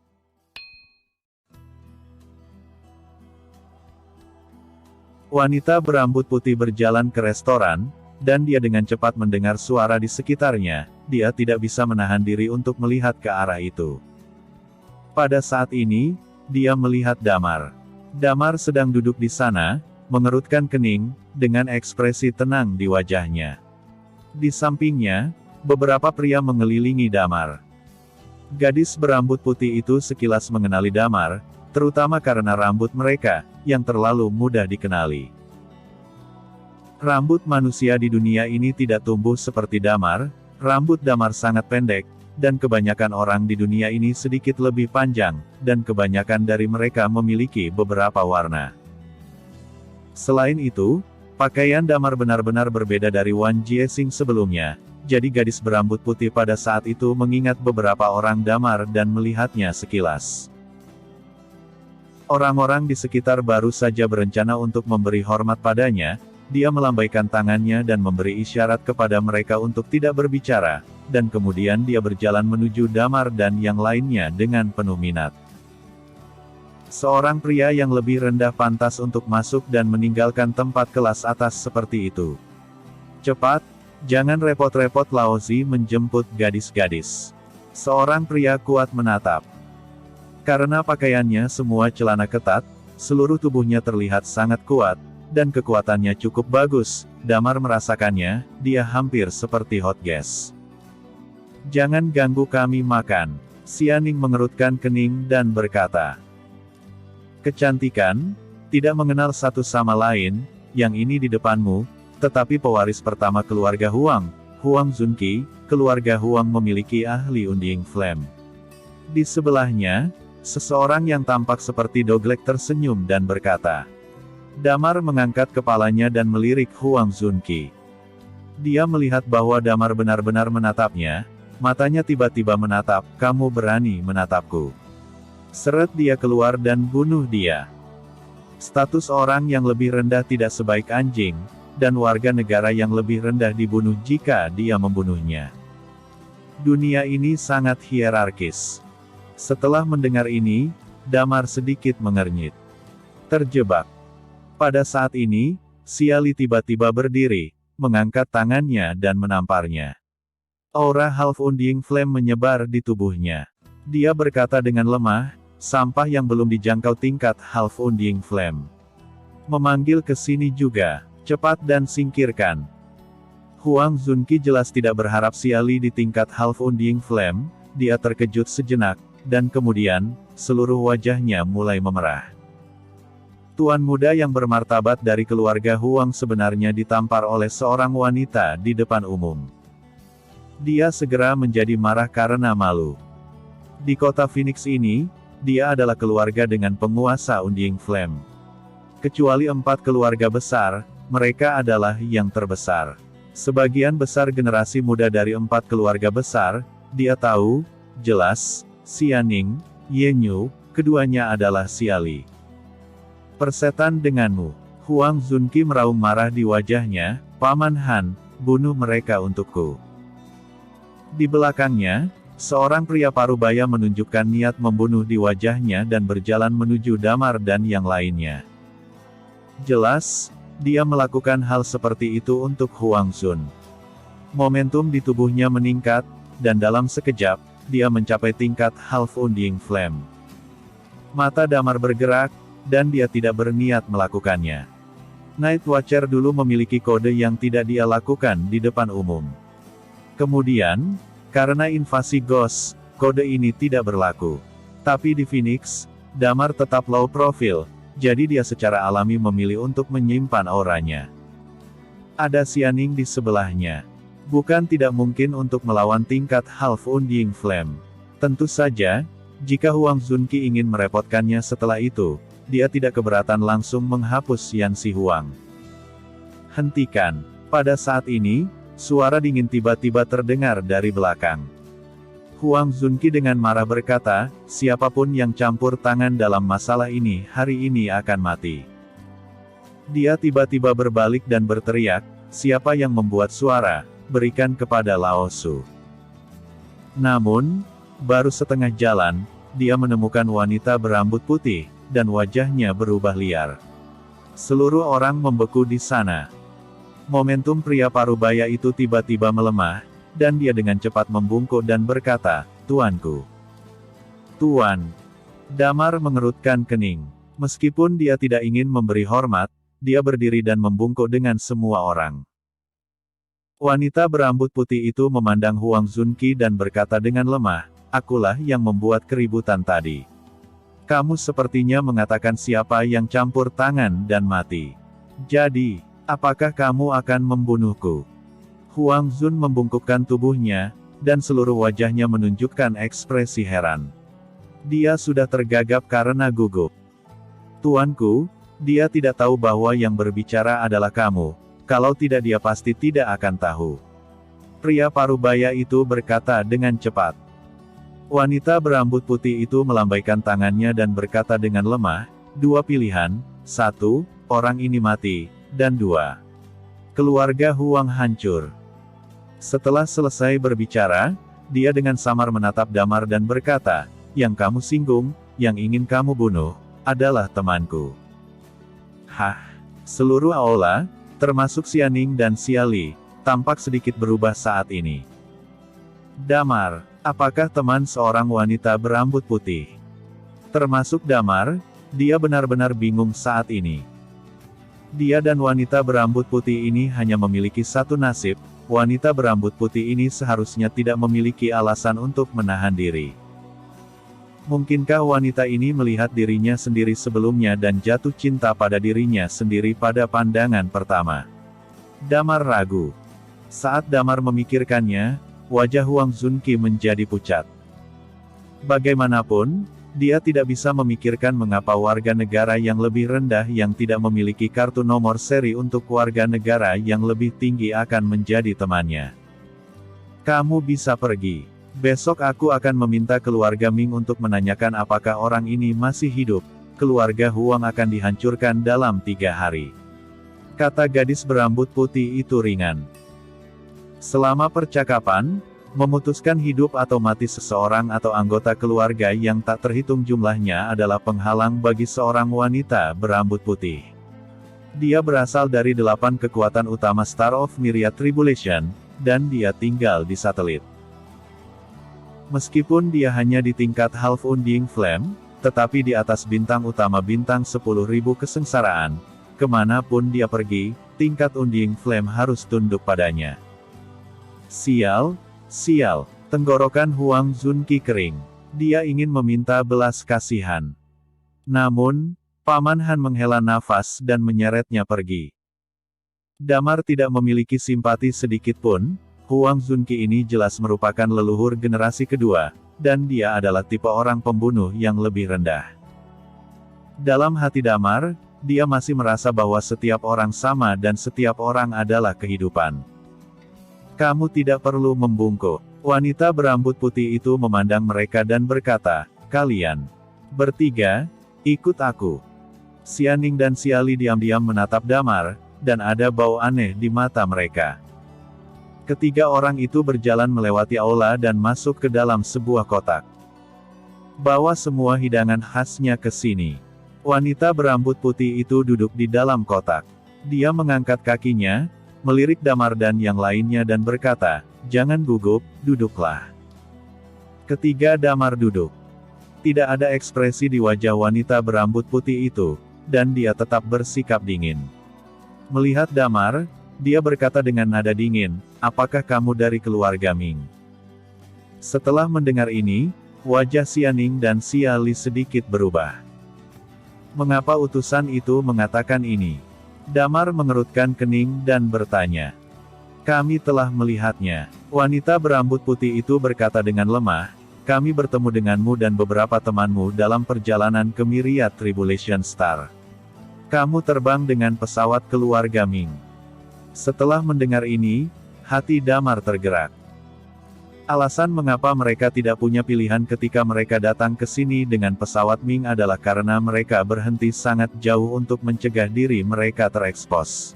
Wanita berambut putih berjalan ke restoran, dan dia dengan cepat mendengar suara di sekitarnya, dia tidak bisa menahan diri untuk melihat ke arah itu. Pada saat ini, dia melihat Damar. Damar sedang duduk di sana, mengerutkan kening, dengan ekspresi tenang di wajahnya. Di sampingnya, beberapa pria mengelilingi Damar. Gadis berambut putih itu sekilas mengenali Damar, terutama karena rambut mereka, yang terlalu mudah dikenali. Rambut manusia di dunia ini tidak tumbuh seperti Damar, rambut Damar sangat pendek, dan kebanyakan orang di dunia ini sedikit lebih panjang, dan kebanyakan dari mereka memiliki beberapa warna. Selain itu, pakaian Damar benar-benar berbeda dari Wan Jiexing sebelumnya, jadi gadis berambut putih pada saat itu mengingat beberapa orang Damar dan melihatnya sekilas. Orang-orang di sekitar baru saja berencana untuk memberi hormat padanya, dia melambaikan tangannya dan memberi isyarat kepada mereka untuk tidak berbicara, dan kemudian dia berjalan menuju Damar dan yang lainnya dengan penuh minat. Seorang pria yang lebih rendah pantas untuk masuk dan meninggalkan tempat kelas atas seperti itu. Cepat, jangan repot-repot, Laozi menjemput gadis-gadis. Seorang pria kuat menatap. Karena pakaiannya semua celana ketat, seluruh tubuhnya terlihat sangat kuat, dan kekuatannya cukup bagus, Damar merasakannya, dia hampir seperti hot gas. Jangan ganggu kami makan. Xianing mengerutkan kening dan berkata. Kecantikan, tidak mengenal satu sama lain, yang ini di depanmu, tetapi pewaris pertama keluarga Huang, Huang Zunqi, keluarga Huang memiliki ahli Undying Flame. Di sebelahnya, seseorang yang tampak seperti Doglek tersenyum dan berkata. Damar mengangkat kepalanya dan melirik Huang Zunqi. Dia melihat bahwa Damar benar-benar menatapnya, matanya tiba-tiba menatap, kamu berani menatapku. Seret dia keluar dan bunuh dia. Status orang yang lebih rendah tidak sebaik anjing, dan warga negara yang lebih rendah dibunuh jika dia membunuhnya. Dunia ini sangat hierarkis. Setelah mendengar ini, Damar sedikit mengernyit. Terjebak. Pada saat ini, Xiali tiba-tiba berdiri, mengangkat tangannya dan menamparnya. Aura Half Undying Flame menyebar di tubuhnya. Dia berkata dengan lemah, sampah yang belum dijangkau tingkat Half Undying Flame. Memanggil ke sini juga, cepat dan singkirkan. Huang Zunqi jelas tidak berharap Xiali di tingkat Half Undying Flame, dia terkejut sejenak, dan kemudian, seluruh wajahnya mulai memerah. Tuan muda yang bermartabat dari keluarga Huang sebenarnya ditampar oleh seorang wanita di depan umum. Dia segera menjadi marah karena malu. Di kota Phoenix ini, dia adalah keluarga dengan penguasa Undying Flame. Kecuali 4 keluarga besar, mereka adalah yang terbesar. Sebagian besar generasi muda dari 4 keluarga besar, dia tahu, jelas, Xianing, Yenyu, keduanya adalah Xiali. Persetan denganmu. Huang Zunqi meraung marah di wajahnya, Paman Han, bunuh mereka untukku. Di belakangnya, seorang pria parubaya menunjukkan niat membunuh di wajahnya dan berjalan menuju Damar dan yang lainnya. Jelas, dia melakukan hal seperti itu untuk Huang Zun. Momentum di tubuhnya meningkat, dan dalam sekejap, dia mencapai tingkat Half Undying Flame. Mata Damar bergerak, dan dia tidak berniat melakukannya. Night Watcher dulu memiliki kode yang tidak dia lakukan di depan umum. Kemudian, karena invasi Ghost, kode ini tidak berlaku. Tapi di Phoenix, Damar tetap low profile, jadi dia secara alami memilih untuk menyimpan auranya. Ada Xianing di sebelahnya. Bukan tidak mungkin untuk melawan tingkat Half Undying Flame. Tentu saja, jika Huang Zunqi ingin merepotkannya setelah itu, dia tidak keberatan langsung menghapus Yanxi Huang. Hentikan. Pada saat ini, suara dingin tiba-tiba terdengar dari belakang. Huang Zunqi dengan marah berkata, siapapun yang campur tangan dalam masalah ini hari ini akan mati. Dia tiba-tiba berbalik dan berteriak, siapa yang membuat suara, berikan kepada Lao Su. Namun, baru setengah jalan, dia menemukan wanita berambut putih, dan wajahnya berubah liar. Seluruh orang membeku di sana. Momentum pria parubaya itu tiba-tiba melemah, dan dia dengan cepat membungkuk dan berkata, Tuanku. Tuan, Damar mengerutkan kening. Meskipun dia tidak ingin memberi hormat, dia berdiri dan membungkuk dengan semua orang. Wanita berambut putih itu memandang Huang Zunqi dan berkata dengan lemah, "Akulah yang membuat keributan tadi. Kamu sepertinya mengatakan siapa yang campur tangan dan mati. Jadi, apakah kamu akan membunuhku?" Huang Zun membungkukkan tubuhnya, dan seluruh wajahnya menunjukkan ekspresi heran. Dia sudah tergagap karena gugup. "Tuanku, dia tidak tahu bahwa yang berbicara adalah kamu. Kalau tidak dia pasti tidak akan tahu." Pria parubaya itu berkata dengan cepat. Wanita berambut putih itu melambaikan tangannya dan berkata dengan lemah, "Dua pilihan, satu, orang ini mati, dan dua, keluarga Huang hancur." Setelah selesai berbicara, dia dengan samar menatap Damar dan berkata, "Yang kamu singgung, yang ingin kamu bunuh, adalah temanku." Hah! Seluruh aula, termasuk Xianing dan Xiali, tampak sedikit berubah saat ini. Damar, apakah teman seorang wanita berambut putih? Termasuk Damar, dia benar-benar bingung saat ini. Dia dan wanita berambut putih ini hanya memiliki satu nasib, wanita berambut putih ini seharusnya tidak memiliki alasan untuk menahan diri. Mungkinkah wanita ini melihat dirinya sendiri sebelumnya dan jatuh cinta pada dirinya sendiri pada pandangan pertama? Damar ragu. Saat Damar memikirkannya, wajah Huang Zunqi menjadi pucat. Bagaimanapun, dia tidak bisa memikirkan mengapa warga negara yang lebih rendah yang tidak memiliki kartu nomor seri untuk warga negara yang lebih tinggi akan menjadi temannya. "Kamu bisa pergi. Besok aku akan meminta keluarga Ming untuk menanyakan apakah orang ini masih hidup. Keluarga Huang akan dihancurkan dalam 3 hari." Kata gadis berambut putih itu ringan. Selama percakapan, memutuskan hidup atau mati seseorang atau anggota keluarga yang tak terhitung jumlahnya adalah penghalang bagi seorang wanita berambut putih. Dia berasal dari 8 kekuatan utama Star of Myriad Tribulation, dan dia tinggal di satelit. Meskipun dia hanya di tingkat Half Undying Flame, tetapi di atas bintang utama bintang 10.000 kesengsaraan, kemanapun dia pergi, tingkat Undying Flame harus tunduk padanya. Sial, sial, tenggorokan Huang Zunqi kering. Dia ingin meminta belas kasihan. Namun, Paman Han menghela nafas dan menyeretnya pergi. Damar tidak memiliki simpati sedikit pun. Huang Zunqi ini jelas merupakan leluhur generasi kedua, dan dia adalah tipe orang pembunuh yang lebih rendah. Dalam hati Damar, dia masih merasa bahwa setiap orang sama dan setiap orang adalah kehidupan. "Kamu tidak perlu membungkuk." Wanita berambut putih itu memandang mereka dan berkata, "Kalian bertiga, ikut aku." Xianing dan Xiali diam-diam menatap Damar, dan ada bau aneh di mata mereka. Ketiga orang itu berjalan melewati aula dan masuk ke dalam sebuah kotak. "Bawa semua hidangan khasnya ke sini." Wanita berambut putih itu duduk di dalam kotak. Dia mengangkat kakinya, melirik Damar dan yang lainnya dan berkata, "Jangan gugup, duduklah." Ketiga Damar duduk. Tidak ada ekspresi di wajah wanita berambut putih itu, dan dia tetap bersikap dingin. Melihat Damar, dia berkata dengan nada dingin, "Apakah kamu dari keluarga Ming?" Setelah mendengar ini, wajah Xianing dan Xiali sedikit berubah. Mengapa utusan itu mengatakan ini? Damar mengerutkan kening dan bertanya. "Kami telah melihatnya." Wanita berambut putih itu berkata dengan lemah, "Kami bertemu denganmu dan beberapa temanmu dalam perjalanan ke Myriad Tribulation Star. Kamu terbang dengan pesawat keluarga Ming." Setelah mendengar ini, hati Damar tergerak. Alasan mengapa mereka tidak punya pilihan ketika mereka datang ke sini dengan pesawat Ming adalah karena mereka berhenti sangat jauh untuk mencegah diri mereka terekspos.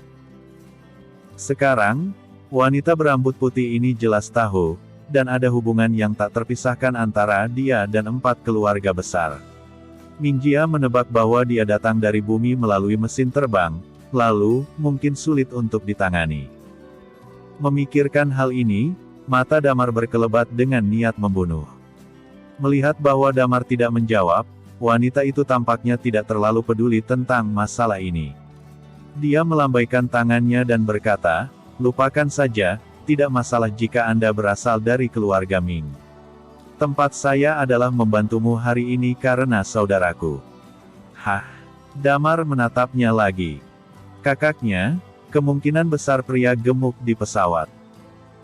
Sekarang, wanita berambut putih ini jelas tahu, dan ada hubungan yang tak terpisahkan antara dia dan 4 keluarga besar. Mingjia menebak bahwa dia datang dari bumi melalui mesin terbang, lalu, mungkin sulit untuk ditangani. Memikirkan hal ini, mata Damar berkelebat dengan niat membunuh. Melihat bahwa Damar tidak menjawab, wanita itu tampaknya tidak terlalu peduli tentang masalah ini. Dia melambaikan tangannya dan berkata, "Lupakan saja, tidak masalah jika Anda berasal dari keluarga Ming. Tempat saya adalah membantumu hari ini karena saudaraku." Hah? Damar menatapnya lagi. Kakaknya, kemungkinan besar pria gemuk di pesawat.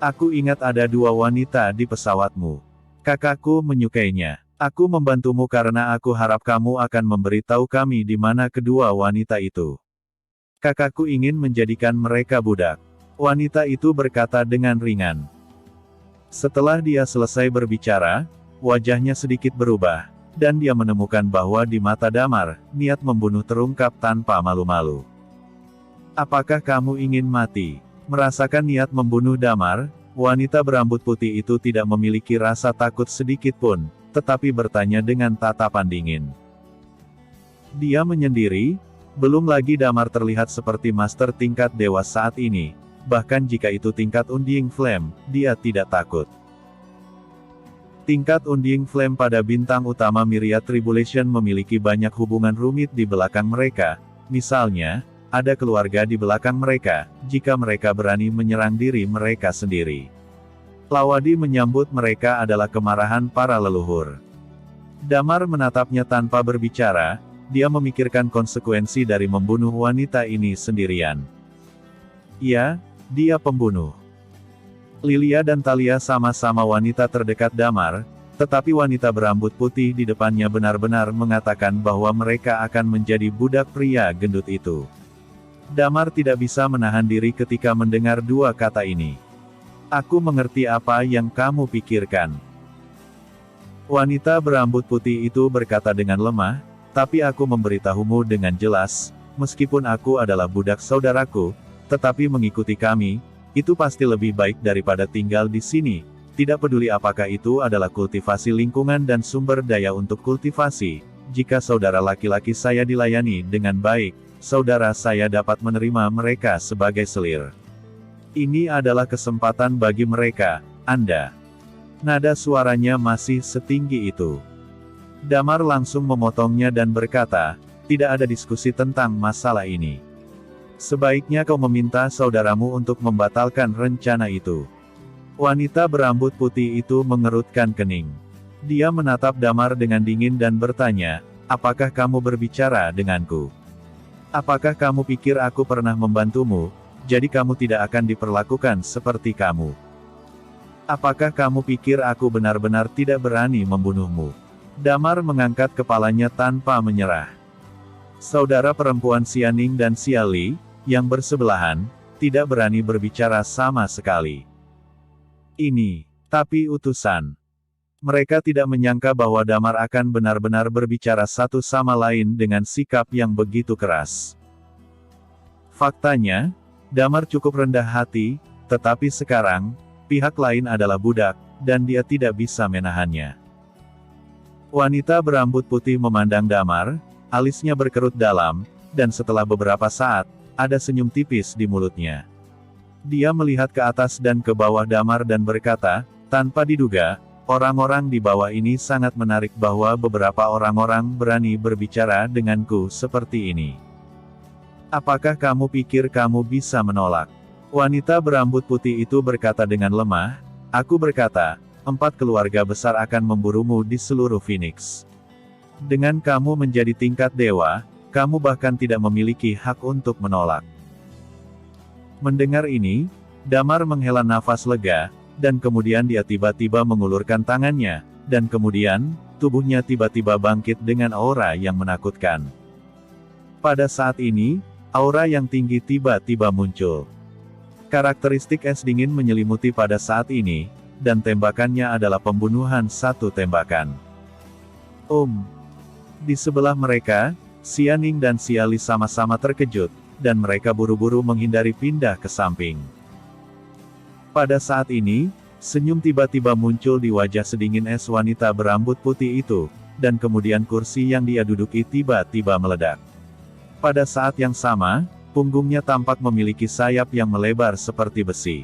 Aku ingat ada 2 wanita di pesawatmu. Kakakku menyukainya. Aku membantumu karena aku harap kamu akan memberitahu kami di mana kedua wanita itu. Kakakku ingin menjadikan mereka budak. Wanita itu berkata dengan ringan. Setelah dia selesai berbicara, wajahnya sedikit berubah, dan dia menemukan bahwa di mata Damar, niat membunuh terungkap tanpa malu-malu. Apakah kamu ingin mati? Merasakan niat membunuh Damar, wanita berambut putih itu tidak memiliki rasa takut sedikit pun, tetapi bertanya dengan tatapan dingin. Dia menyendiri, belum lagi Damar terlihat seperti master tingkat dewa saat ini, bahkan jika itu tingkat Undying Flame, dia tidak takut. Tingkat Undying Flame pada bintang utama Myriad Tribulation memiliki banyak hubungan rumit di belakang mereka, misalnya, ada keluarga di belakang mereka, jika mereka berani menyerang diri mereka sendiri. Lawadi menyambut mereka adalah kemarahan para leluhur. Damar menatapnya tanpa berbicara, dia memikirkan konsekuensi dari membunuh wanita ini sendirian. Ya, dia pembunuh. Lilia dan Talia sama-sama wanita terdekat Damar, tetapi wanita berambut putih di depannya benar-benar mengatakan bahwa mereka akan menjadi budak pria gendut itu. Damar tidak bisa menahan diri ketika mendengar 2 kata ini. Aku mengerti apa yang kamu pikirkan. Wanita berambut putih itu berkata dengan lemah, tapi aku memberitahumu dengan jelas, meskipun aku adalah budak saudaraku, tetapi mengikuti kami, itu pasti lebih baik daripada tinggal di sini, tidak peduli apakah itu adalah kultivasi lingkungan dan sumber daya untuk kultivasi, jika saudara laki-laki saya dilayani dengan baik, saudara saya dapat menerima mereka sebagai selir. Ini adalah kesempatan bagi mereka, Anda. Nada suaranya masih setinggi itu. Damar langsung memotongnya dan berkata, tidak ada diskusi tentang masalah ini. Sebaiknya kau meminta saudaramu untuk membatalkan rencana itu. Wanita berambut putih itu mengerutkan kening. Dia menatap Damar dengan dingin dan bertanya, apakah kamu berbicara denganku? Apakah kamu pikir aku pernah membantumu, jadi kamu tidak akan diperlakukan seperti kamu? Apakah kamu pikir aku benar-benar tidak berani membunuhmu? Damar mengangkat kepalanya tanpa menyerah. Saudara perempuan Xianing dan Xiali, yang bersebelahan, tidak berani berbicara sama sekali. Ini, tapi utusan. Mereka tidak menyangka bahwa Damar akan benar-benar berbicara satu sama lain dengan sikap yang begitu keras. Faktanya, Damar cukup rendah hati, tetapi sekarang, pihak lain adalah budak, dan dia tidak bisa menahannya. Wanita berambut putih memandang Damar, alisnya berkerut dalam, dan setelah beberapa saat, ada senyum tipis di mulutnya. Dia melihat ke atas dan ke bawah Damar dan berkata, tanpa diduga, orang-orang di bawah ini sangat menarik bahwa beberapa orang-orang berani berbicara denganku seperti ini. Apakah kamu pikir kamu bisa menolak? Wanita berambut putih itu berkata dengan lemah, aku berkata, 4 keluarga besar akan memburumu di seluruh Phoenix. Dengan kamu menjadi tingkat dewa, kamu bahkan tidak memiliki hak untuk menolak. Mendengar ini, Damar menghela nafas lega, dan kemudian dia tiba-tiba mengulurkan tangannya, dan kemudian, tubuhnya tiba-tiba bangkit dengan aura yang menakutkan. Pada saat ini, aura yang tinggi tiba-tiba muncul. Karakteristik es dingin menyelimuti pada saat ini, dan tembakannya adalah pembunuhan satu tembakan. Di sebelah mereka, Xianing dan Xiali sama-sama terkejut, dan mereka buru-buru menghindari pindah ke samping. Pada saat ini, senyum tiba-tiba muncul di wajah sedingin es wanita berambut putih itu, dan kemudian kursi yang dia duduki tiba-tiba meledak. Pada saat yang sama, punggungnya tampak memiliki sayap yang melebar seperti besi.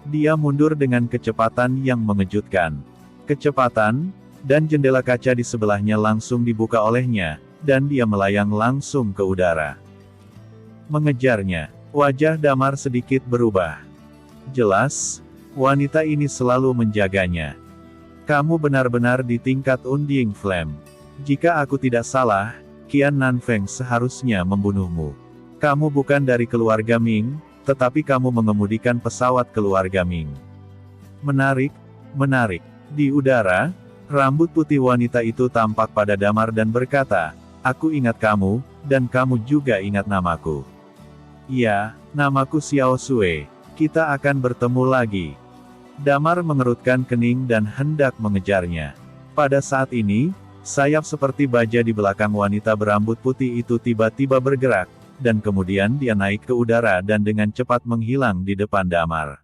Dia mundur dengan kecepatan yang mengejutkan. Kecepatan, dan jendela kaca di sebelahnya langsung dibuka olehnya, dan dia melayang langsung ke udara. Mengejarnya, wajah Damar sedikit berubah. Jelas, wanita ini selalu menjaganya. Kamu benar-benar di tingkat Unding Flame. Jika aku tidak salah, Qian Nanfeng seharusnya membunuhmu. Kamu bukan dari keluarga Ming, tetapi kamu mengemudikan pesawat keluarga Ming. Menarik, menarik. Di udara, rambut putih wanita itu tampak pada Damar dan berkata, aku ingat kamu, dan kamu juga ingat namaku. Ya, namaku Xiao Sui. Kita akan bertemu lagi. Damar mengerutkan kening dan hendak mengejarnya. Pada saat ini, sayap seperti baja di belakang wanita berambut putih itu tiba-tiba bergerak, dan kemudian dia naik ke udara dan dengan cepat menghilang di depan Damar.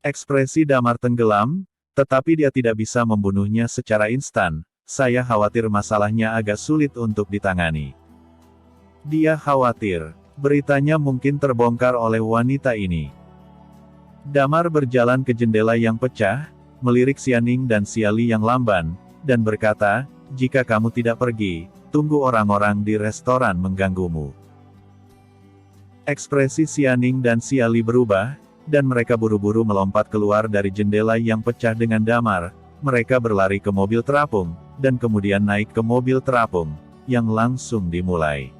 Ekspresi Damar tenggelam, tetapi dia tidak bisa membunuhnya secara instan. Saya khawatir masalahnya agak sulit untuk ditangani. Dia khawatir, beritanya mungkin terbongkar oleh wanita ini. Damar berjalan ke jendela yang pecah, melirik Xianing dan Xiali yang lamban, dan berkata, jika kamu tidak pergi, tunggu orang-orang di restoran mengganggumu. Ekspresi Xianing dan Xiali berubah, dan mereka buru-buru melompat keluar dari jendela yang pecah dengan Damar. Mereka berlari ke mobil terapung, dan kemudian naik ke mobil terapung, yang langsung dimulai.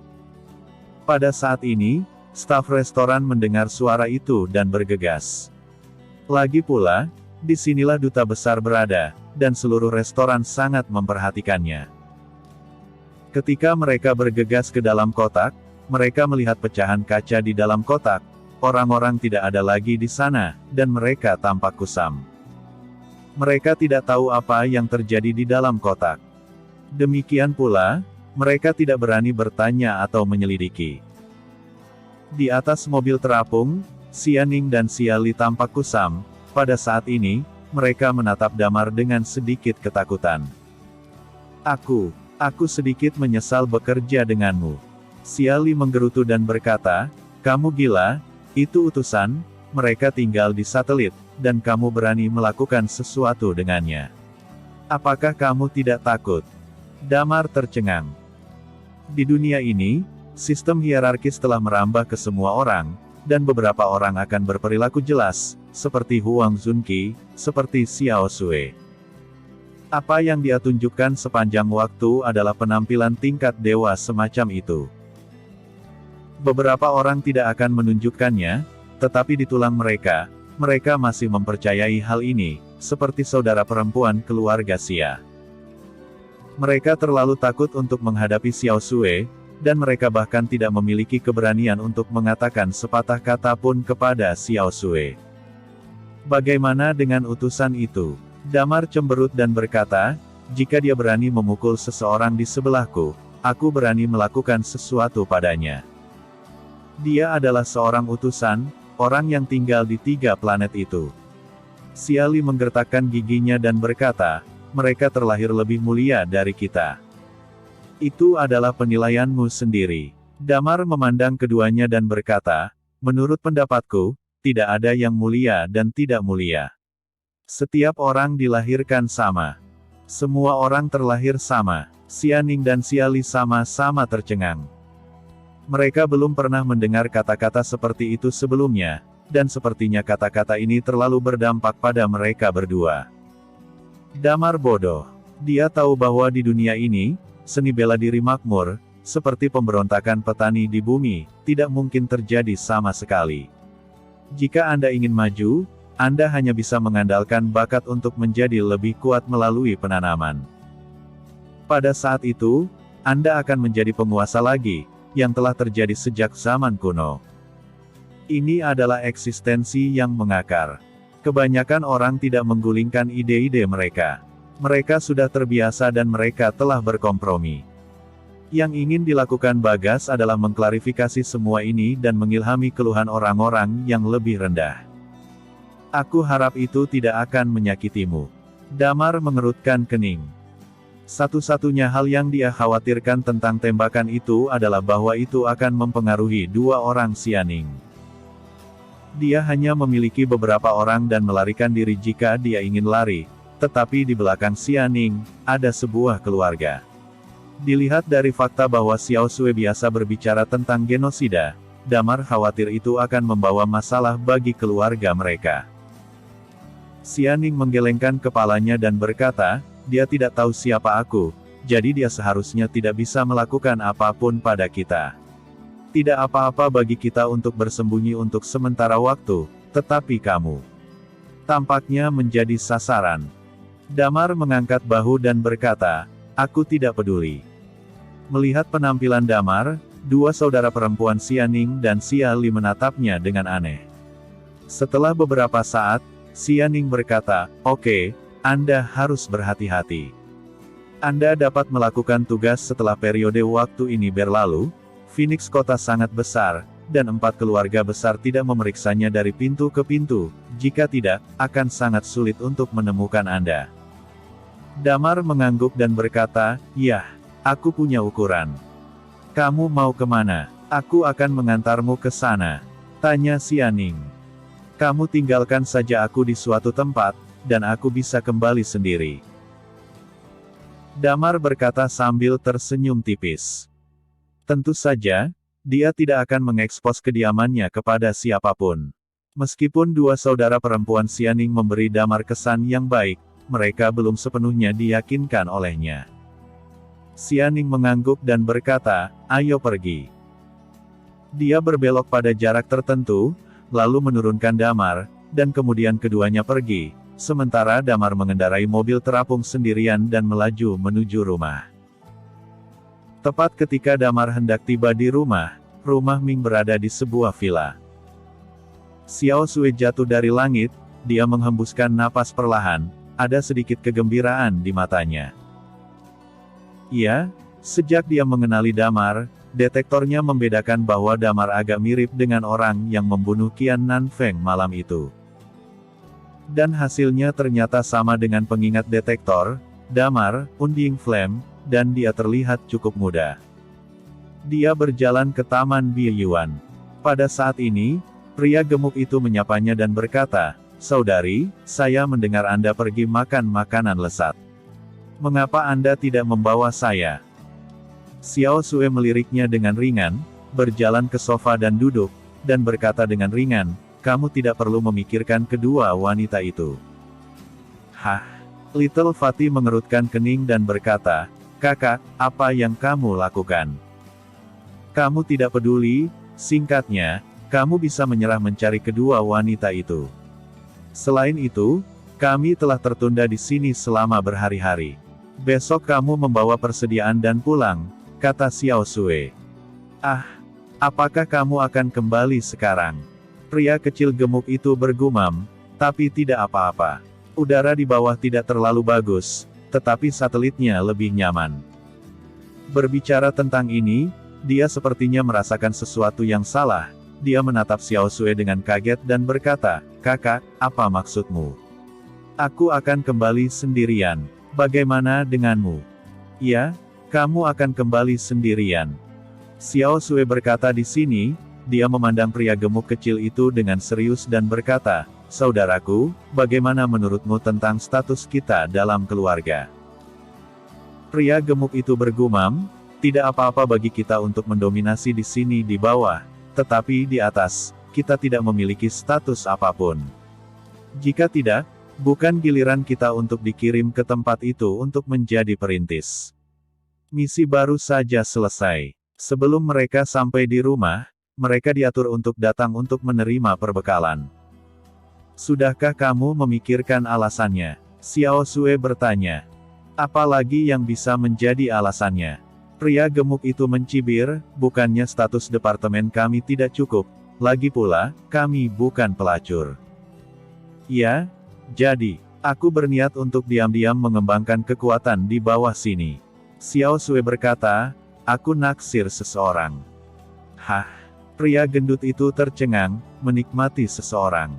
Pada saat ini, staf restoran mendengar suara itu dan bergegas. Lagi pula, disinilah duta besar berada, dan seluruh restoran sangat memperhatikannya. Ketika mereka bergegas ke dalam kotak, mereka melihat pecahan kaca di dalam kotak. Orang-orang tidak ada lagi di sana, dan mereka tampak kusam. Mereka tidak tahu apa yang terjadi di dalam kotak. Demikian pula, mereka tidak berani bertanya atau menyelidiki. Di atas mobil terapung, Xianing dan Xiali tampak kusam. Pada saat ini, mereka menatap Damar dengan sedikit ketakutan. Aku sedikit menyesal bekerja denganmu. Xiali menggerutu dan berkata, kamu gila, itu utusan, mereka tinggal di satelit, dan kamu berani melakukan sesuatu dengannya. Apakah kamu tidak takut? Damar tercengang. Di dunia ini, sistem hierarkis telah merambah ke semua orang, dan beberapa orang akan berperilaku jelas, seperti Huang Zunqi, seperti Xiao Sui. Apa yang dia tunjukkan sepanjang waktu adalah penampilan tingkat dewa semacam itu. Beberapa orang tidak akan menunjukkannya, tetapi di tulang mereka, mereka masih mempercayai hal ini, seperti saudara perempuan keluarga Xia. Mereka terlalu takut untuk menghadapi Xiao Sui, dan mereka bahkan tidak memiliki keberanian untuk mengatakan sepatah kata pun kepada Xiao Sui. Bagaimana dengan utusan itu? Damar cemberut dan berkata, jika dia berani memukul seseorang di sebelahku, aku berani melakukan sesuatu padanya. Dia adalah seorang utusan, orang yang tinggal di 3 planet itu. Xiali menggertakkan giginya dan berkata, mereka terlahir lebih mulia dari kita. Itu adalah penilaianmu sendiri. Damar memandang keduanya dan berkata, menurut pendapatku, tidak ada yang mulia dan tidak mulia. Setiap orang dilahirkan sama. Semua orang terlahir sama. Xianing dan Xiali sama-sama tercengang. Mereka belum pernah mendengar kata-kata seperti itu sebelumnya, dan sepertinya kata-kata ini terlalu berdampak pada mereka berdua. Damar bodoh. Dia tahu bahwa di dunia ini, seni bela diri makmur, seperti pemberontakan petani di bumi, tidak mungkin terjadi sama sekali. Jika Anda ingin maju, Anda hanya bisa mengandalkan bakat untuk menjadi lebih kuat melalui penanaman. Pada saat itu, Anda akan menjadi penguasa lagi, yang telah terjadi sejak zaman kuno. Ini adalah eksistensi yang mengakar. Kebanyakan orang tidak menggulingkan ide-ide mereka. Mereka sudah terbiasa dan mereka telah berkompromi. Yang ingin dilakukan Bagas adalah mengklarifikasi semua ini dan mengilhami keluhan orang-orang yang lebih rendah. Aku harap itu tidak akan menyakitimu. Damar mengerutkan kening. Satu-satunya hal yang dia khawatirkan tentang tembakan itu adalah bahwa itu akan mempengaruhi 2 orang Xianing. Dia hanya memiliki beberapa orang dan melarikan diri jika dia ingin lari, tetapi di belakang Xianing, ada sebuah keluarga. Dilihat dari fakta bahwa Xiao Sui biasa berbicara tentang genosida, Damar khawatir itu akan membawa masalah bagi keluarga mereka. Xianing menggelengkan kepalanya dan berkata, dia tidak tahu siapa aku, jadi dia seharusnya tidak bisa melakukan apapun pada kita. Tidak apa-apa bagi kita untuk bersembunyi untuk sementara waktu, tetapi kamu tampaknya menjadi sasaran. Damar mengangkat bahu dan berkata, aku tidak peduli. Melihat penampilan Damar, dua saudara perempuan Xianing dan Xia Li menatapnya dengan aneh. Setelah beberapa saat, Xianing berkata, oke, Anda harus berhati-hati. Anda dapat melakukan tugas setelah periode waktu ini berlalu. Phoenix kota sangat besar, dan 4 keluarga besar tidak memeriksanya dari pintu ke pintu. Jika tidak, akan sangat sulit untuk menemukan Anda. Damar mengangguk dan berkata, ya, aku punya ukuran. Kamu mau kemana? Aku akan mengantarmu ke sana. Tanya Xianing. Kamu tinggalkan saja aku di suatu tempat, dan aku bisa kembali sendiri. Damar berkata sambil tersenyum tipis. Tentu saja, dia tidak akan mengekspos kediamannya kepada siapapun. Meskipun dua saudara perempuan Xianing memberi Damar kesan yang baik, mereka belum sepenuhnya diyakinkan olehnya. Xianing mengangguk dan berkata, ayo pergi. Dia berbelok pada jarak tertentu, lalu menurunkan Damar, dan kemudian keduanya pergi, sementara Damar mengendarai mobil terapung sendirian dan melaju menuju rumah. Tepat ketika Damar hendak tiba di rumah Ming berada di sebuah villa. Xiao Sui jatuh dari langit, dia menghembuskan napas perlahan, ada sedikit kegembiraan di matanya. Iya, sejak dia mengenali Damar, detektornya membedakan bahwa Damar agak mirip dengan orang yang membunuh Qian Nanfeng malam itu. Dan hasilnya ternyata sama dengan pengingat detektor, Damar, Unding Flame, dan dia terlihat cukup muda. Dia berjalan ke Taman Biyuan. Pada saat ini, pria gemuk itu menyapanya dan berkata, saudari, saya mendengar Anda pergi makan makanan lezat. Mengapa Anda tidak membawa saya? Xiao Sui meliriknya dengan ringan, berjalan ke sofa dan duduk, dan berkata dengan ringan, kamu tidak perlu memikirkan kedua wanita itu. Hah? Little Fatih mengerutkan kening dan berkata, kakak, apa yang kamu lakukan? Kamu tidak peduli, singkatnya, kamu bisa menyerah mencari kedua wanita itu. Selain itu, kami telah tertunda di sini selama berhari-hari. Besok kamu membawa persediaan dan pulang, kata Xiao Sui. Ah, apakah kamu akan kembali sekarang? Pria kecil gemuk itu bergumam, tapi tidak apa-apa. Udara di bawah tidak terlalu bagus, tetapi satelitnya lebih nyaman. Berbicara tentang ini, dia sepertinya merasakan sesuatu yang salah. Dia menatap Xiao Sui dengan kaget dan berkata, kakak, apa maksudmu? Aku akan kembali sendirian. Bagaimana denganmu? Ya, kamu akan kembali sendirian. Xiao Sui berkata di sini, dia memandang pria gemuk kecil itu dengan serius dan berkata, saudaraku, bagaimana menurutmu tentang status kita dalam keluarga? Pria gemuk itu bergumam, tidak apa-apa bagi kita untuk mendominasi di sini di bawah, tetapi di atas, kita tidak memiliki status apapun. Jika tidak, bukan giliran kita untuk dikirim ke tempat itu untuk menjadi perintis. Misi baru saja selesai. Sebelum mereka sampai di rumah, mereka diatur untuk datang untuk menerima perbekalan. Sudahkah kamu memikirkan alasannya? Xiao Sui bertanya. Apalagi yang bisa menjadi alasannya? Pria gemuk itu mencibir, bukannya status departemen kami tidak cukup, lagi pula, kami bukan pelacur. Ya, jadi, aku berniat untuk diam-diam mengembangkan kekuatan di bawah sini. Xiao Sui berkata, aku naksir seseorang. Hah? Pria gendut itu tercengang, menikmati seseorang.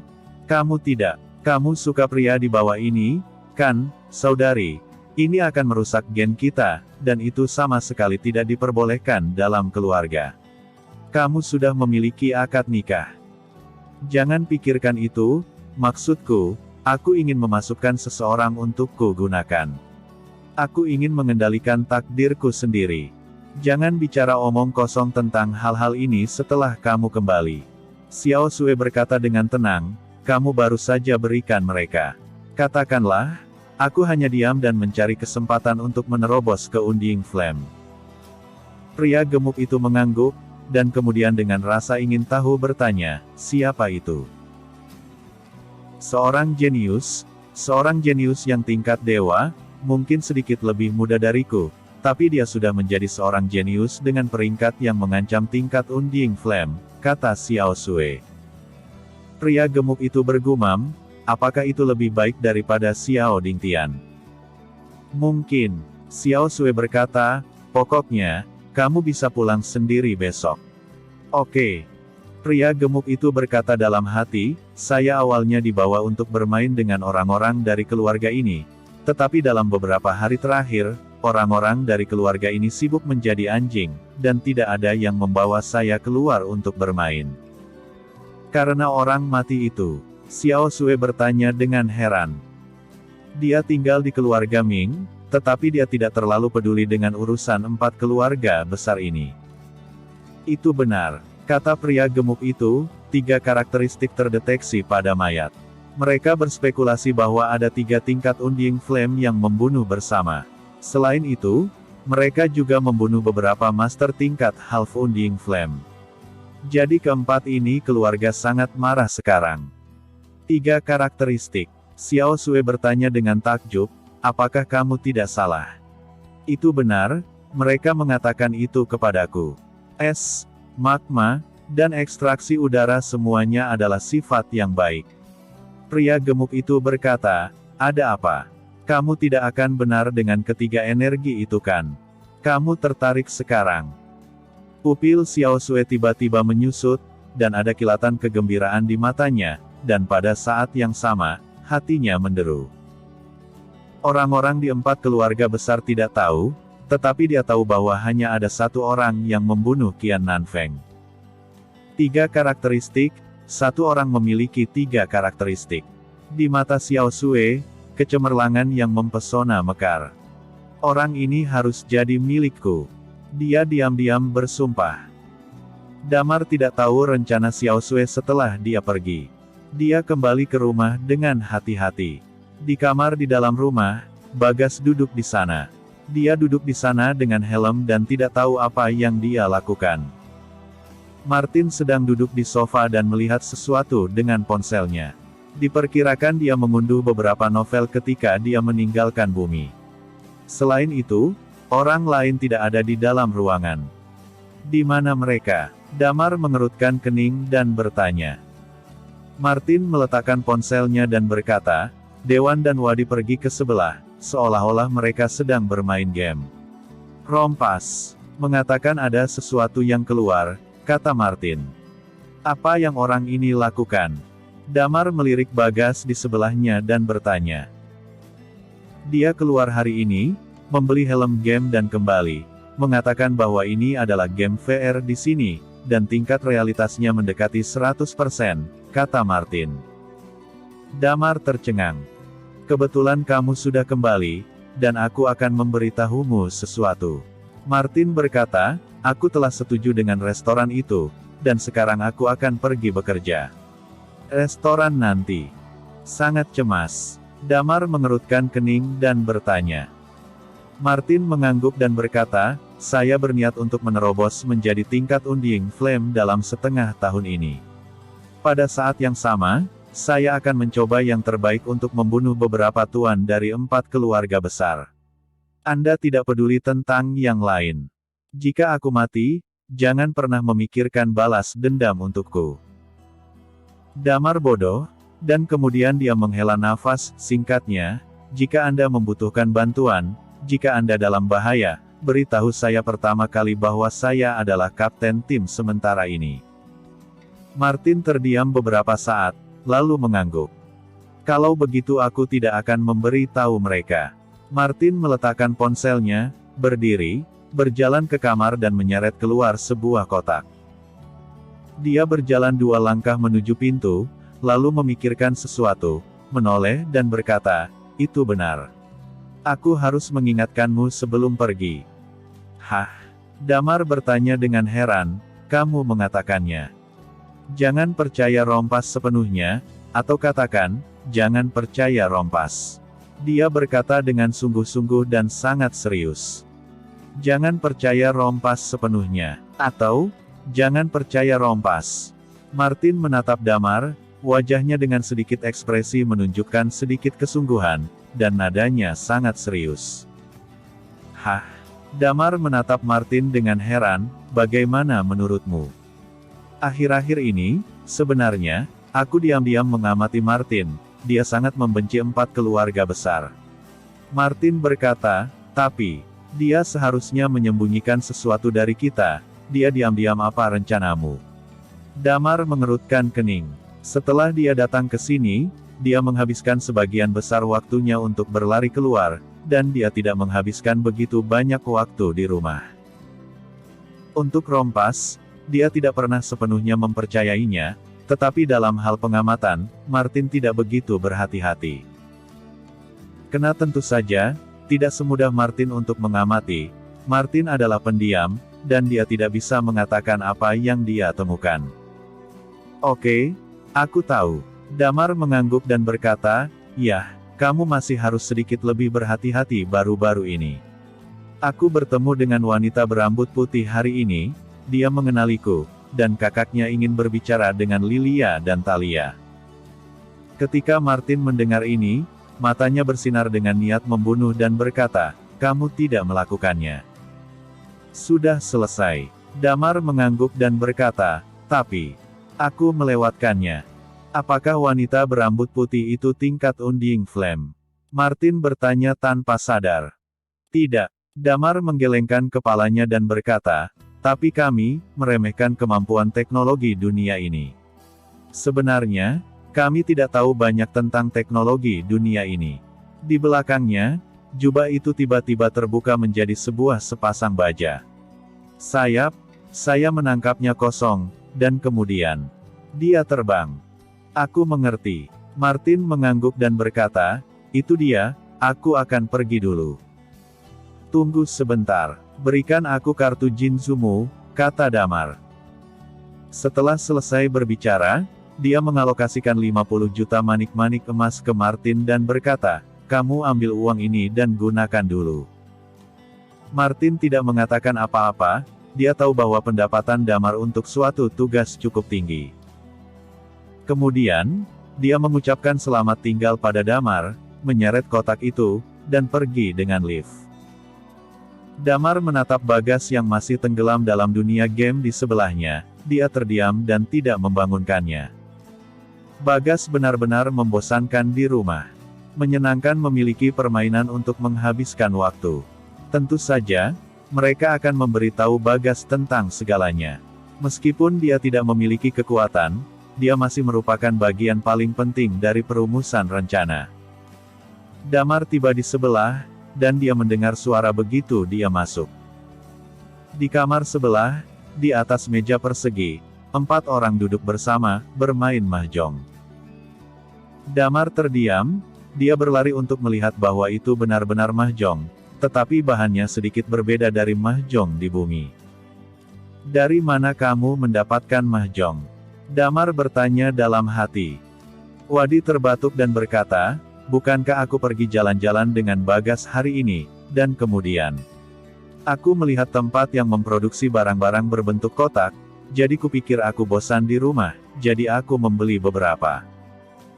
Kamu tidak. Kamu suka pria di bawah ini, kan, saudari? Ini akan merusak gen kita, dan itu sama sekali tidak diperbolehkan dalam keluarga. Kamu sudah memiliki akad nikah. Jangan pikirkan itu, maksudku, Aku ingin memasukkan seseorang untuk kugunakan. Aku ingin mengendalikan takdirku sendiri. Jangan bicara omong kosong tentang hal-hal ini setelah kamu kembali. Xiao Sui berkata dengan tenang, kamu baru saja berikan mereka. Katakanlah, aku hanya diam dan mencari kesempatan untuk menerobos ke Undying Flame. Pria gemuk itu mengangguk, dan kemudian dengan rasa ingin tahu bertanya, siapa itu? Seorang jenius yang tingkat dewa, mungkin sedikit lebih muda dariku, tapi dia sudah menjadi seorang jenius dengan peringkat yang mengancam tingkat Undying Flame, kata Xiao Sui. Pria gemuk itu bergumam, apakah itu lebih baik daripada Xiao Dingtian? Mungkin, Xiao Sui berkata, pokoknya, kamu bisa pulang sendiri besok. Oke. Pria gemuk itu berkata dalam hati, saya awalnya dibawa untuk bermain dengan orang-orang dari keluarga ini. Tetapi dalam beberapa hari terakhir, orang-orang dari keluarga ini sibuk menjadi anjing, dan tidak ada yang membawa saya keluar untuk bermain. Karena orang mati itu, Xiao Sui bertanya dengan heran. Dia tinggal di keluarga Ming, tetapi dia tidak terlalu peduli dengan urusan 4 keluarga besar ini. Itu benar. Kata pria gemuk itu, 3 karakteristik terdeteksi pada mayat. Mereka berspekulasi bahwa ada 3 tingkat Undying Flame yang membunuh bersama. Selain itu, mereka juga membunuh beberapa master tingkat Half Undying Flame. Jadi keempat ini keluarga sangat marah sekarang. 3 karakteristik. Xiao Sui bertanya dengan takjub, apakah kamu tidak salah? Itu benar, mereka mengatakan itu kepadaku. Magma, dan ekstraksi udara semuanya adalah sifat yang baik. Pria gemuk itu berkata, ada apa? Kamu tidak akan benar dengan ketiga energi itu kan? Kamu tertarik sekarang. Pupil Xiao Sui tiba-tiba menyusut, dan ada kilatan kegembiraan di matanya, dan pada saat yang sama, hatinya menderu. Orang-orang di 4 keluarga besar tidak tahu, tetapi dia tahu bahwa hanya ada 1 orang yang membunuh Qian Nanfeng. 3 karakteristik, 1 orang memiliki 3 karakteristik. Di mata Xiao Sui, kecemerlangan yang mempesona mekar. Orang ini harus jadi milikku. Dia diam-diam bersumpah. Damar tidak tahu rencana Xiao Sui setelah dia pergi. Dia kembali ke rumah dengan hati-hati. Di kamar di dalam rumah, Bagas duduk di sana. Dia duduk di sana dengan helm dan tidak tahu apa yang dia lakukan. Martin sedang duduk di sofa dan melihat sesuatu dengan ponselnya. Diperkirakan dia mengunduh beberapa novel ketika dia meninggalkan bumi. Selain itu, orang lain tidak ada di dalam ruangan. Di mana mereka? Damar mengerutkan kening dan bertanya. Martin meletakkan ponselnya dan berkata, Dewan dan Wadi pergi ke sebelah. Seolah-olah mereka sedang bermain game. Rompas mengatakan ada sesuatu yang keluar, kata Martin. Apa yang orang ini lakukan? Damar melirik Bagas di sebelahnya dan bertanya. Dia keluar hari ini, membeli helm game dan kembali, mengatakan bahwa ini adalah game VR di sini, dan tingkat realitasnya mendekati 100%, kata Martin. Damar tercengang. Kebetulan kamu sudah kembali, dan aku akan memberitahumu sesuatu. Martin berkata, aku telah setuju dengan restoran itu, dan sekarang aku akan pergi bekerja. Restoran nanti. Sangat cemas. Damar mengerutkan kening dan bertanya. Martin mengangguk dan berkata, saya berniat untuk menerobos menjadi tingkat Undying Flame dalam setengah tahun ini. Pada saat yang sama, saya akan mencoba yang terbaik untuk membunuh beberapa tuan dari 4 keluarga besar. Anda tidak peduli tentang yang lain. Jika aku mati, jangan pernah memikirkan balas dendam untukku. Damar bodoh, dan kemudian dia menghela nafas, singkatnya, jika Anda membutuhkan bantuan, jika Anda dalam bahaya, beritahu saya pertama kali bahwa saya adalah kapten tim sementara ini. Martin terdiam beberapa saat, lalu mengangguk. Kalau begitu aku tidak akan memberi tahu mereka. Martin meletakkan ponselnya, berdiri, berjalan ke kamar dan menyeret keluar sebuah kotak. Dia berjalan 2 langkah menuju pintu, lalu memikirkan sesuatu, menoleh dan berkata, "Itu benar. Aku harus mengingatkanmu sebelum pergi." "Hah?" Damar bertanya dengan heran, "Kamu mengatakannya? Jangan percaya Rompas sepenuhnya, atau katakan, jangan percaya Rompas." Dia berkata dengan sungguh-sungguh dan sangat serius. "Jangan percaya Rompas sepenuhnya, atau, jangan percaya Rompas." Martin menatap Damar, wajahnya dengan sedikit ekspresi menunjukkan sedikit kesungguhan, dan nadanya sangat serius. "Hah?" Damar menatap Martin dengan heran, "Bagaimana menurutmu?" "Akhir-akhir ini, sebenarnya, aku diam-diam mengamati Martin, dia sangat membenci 4 keluarga besar." Martin berkata, "Tapi, dia seharusnya menyembunyikan sesuatu dari kita, dia diam-diam apa rencanamu?" Damar mengerutkan kening. Setelah dia datang ke sini, dia menghabiskan sebagian besar waktunya untuk berlari keluar, dan dia tidak menghabiskan begitu banyak waktu di rumah. Untuk Rompas, dia tidak pernah sepenuhnya mempercayainya, tetapi dalam hal pengamatan, Martin tidak begitu berhati-hati. Karena tentu saja, tidak semudah Martin untuk mengamati. Martin adalah pendiam, dan dia tidak bisa mengatakan apa yang dia temukan. "Oke, aku tahu." Damar mengangguk dan berkata, "Yah, kamu masih harus sedikit lebih berhati-hati baru-baru ini. Aku bertemu dengan wanita berambut putih hari ini, dia mengenaliku, dan kakaknya ingin berbicara dengan Lilia dan Thalia." Ketika Martin mendengar ini, matanya bersinar dengan niat membunuh dan berkata, "Kamu tidak melakukannya." "Sudah selesai." Damar mengangguk dan berkata, "Tapi, aku melewatkannya." "Apakah wanita berambut putih itu tingkat Unding Flame?" Martin bertanya tanpa sadar. "Tidak." Damar menggelengkan kepalanya dan berkata, "Tapi kami meremehkan kemampuan teknologi dunia ini. Sebenarnya, kami tidak tahu banyak tentang teknologi dunia ini." Di belakangnya, jubah itu tiba-tiba terbuka menjadi sebuah sepasang baja. Saya menangkapnya kosong, dan kemudian, dia terbang. "Aku mengerti." Martin mengangguk dan berkata, "Itu dia, aku akan pergi dulu." "Tunggu sebentar, berikan aku kartu Jinzumu," kata Damar. Setelah selesai berbicara, dia mengalokasikan 50 juta manik-manik emas ke Martin dan berkata, "Kamu ambil uang ini dan gunakan dulu." Martin tidak mengatakan apa-apa, dia tahu bahwa pendapatan Damar untuk suatu tugas cukup tinggi. Kemudian, dia mengucapkan selamat tinggal pada Damar, menyeret kotak itu, dan pergi dengan lift. Damar menatap Bagas yang masih tenggelam dalam dunia game di sebelahnya, dia terdiam dan tidak membangunkannya. Bagas benar-benar membosankan di rumah. Menyenangkan memiliki permainan untuk menghabiskan waktu. Tentu saja, mereka akan memberitahu Bagas tentang segalanya. Meskipun dia tidak memiliki kekuatan, dia masih merupakan bagian paling penting dari perumusan rencana. Damar tiba di sebelah, dan dia mendengar suara begitu dia masuk. Di kamar sebelah, di atas meja persegi, 4 orang duduk bersama, bermain mahjong. Damar terdiam, dia berlari untuk melihat bahwa itu benar-benar mahjong, tetapi bahannya sedikit berbeda dari mahjong di bumi. "Dari mana kamu mendapatkan mahjong?" Damar bertanya dalam hati. Wadi terbatuk dan berkata, "Bukankah aku pergi jalan-jalan dengan Bagas hari ini, dan kemudian aku melihat tempat yang memproduksi barang-barang berbentuk kotak, jadi kupikir aku bosan di rumah, jadi aku membeli beberapa.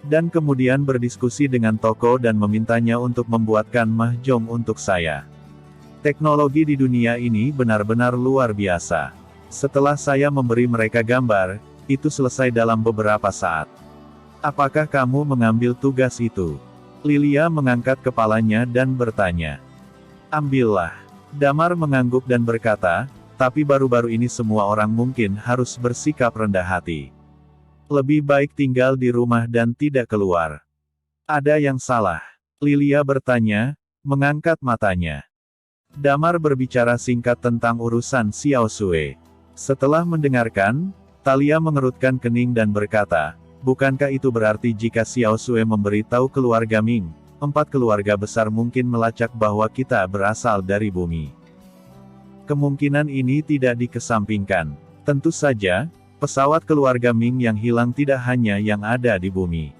Dan kemudian berdiskusi dengan toko dan memintanya untuk membuatkan mahjong untuk saya. Teknologi di dunia ini benar-benar luar biasa. Setelah saya memberi mereka gambar, itu selesai dalam beberapa saat. Apakah kamu mengambil tugas itu?" Lilia mengangkat kepalanya dan bertanya. "Ambillah." Damar mengangguk dan berkata, "Tapi baru-baru ini semua orang mungkin harus bersikap rendah hati. Lebih baik tinggal di rumah dan tidak keluar. Ada yang salah?" Lilia bertanya, mengangkat matanya. Damar berbicara singkat tentang urusan Xiao Sui. Setelah mendengarkan, Thalia mengerutkan kening dan berkata, Bukankah itu berarti jika Xiao Sui memberitahu keluarga Ming, 4 keluarga besar mungkin melacak bahwa kita berasal dari bumi? Kemungkinan ini tidak dikesampingkan. Tentu saja, pesawat keluarga Ming yang hilang tidak hanya yang ada di bumi.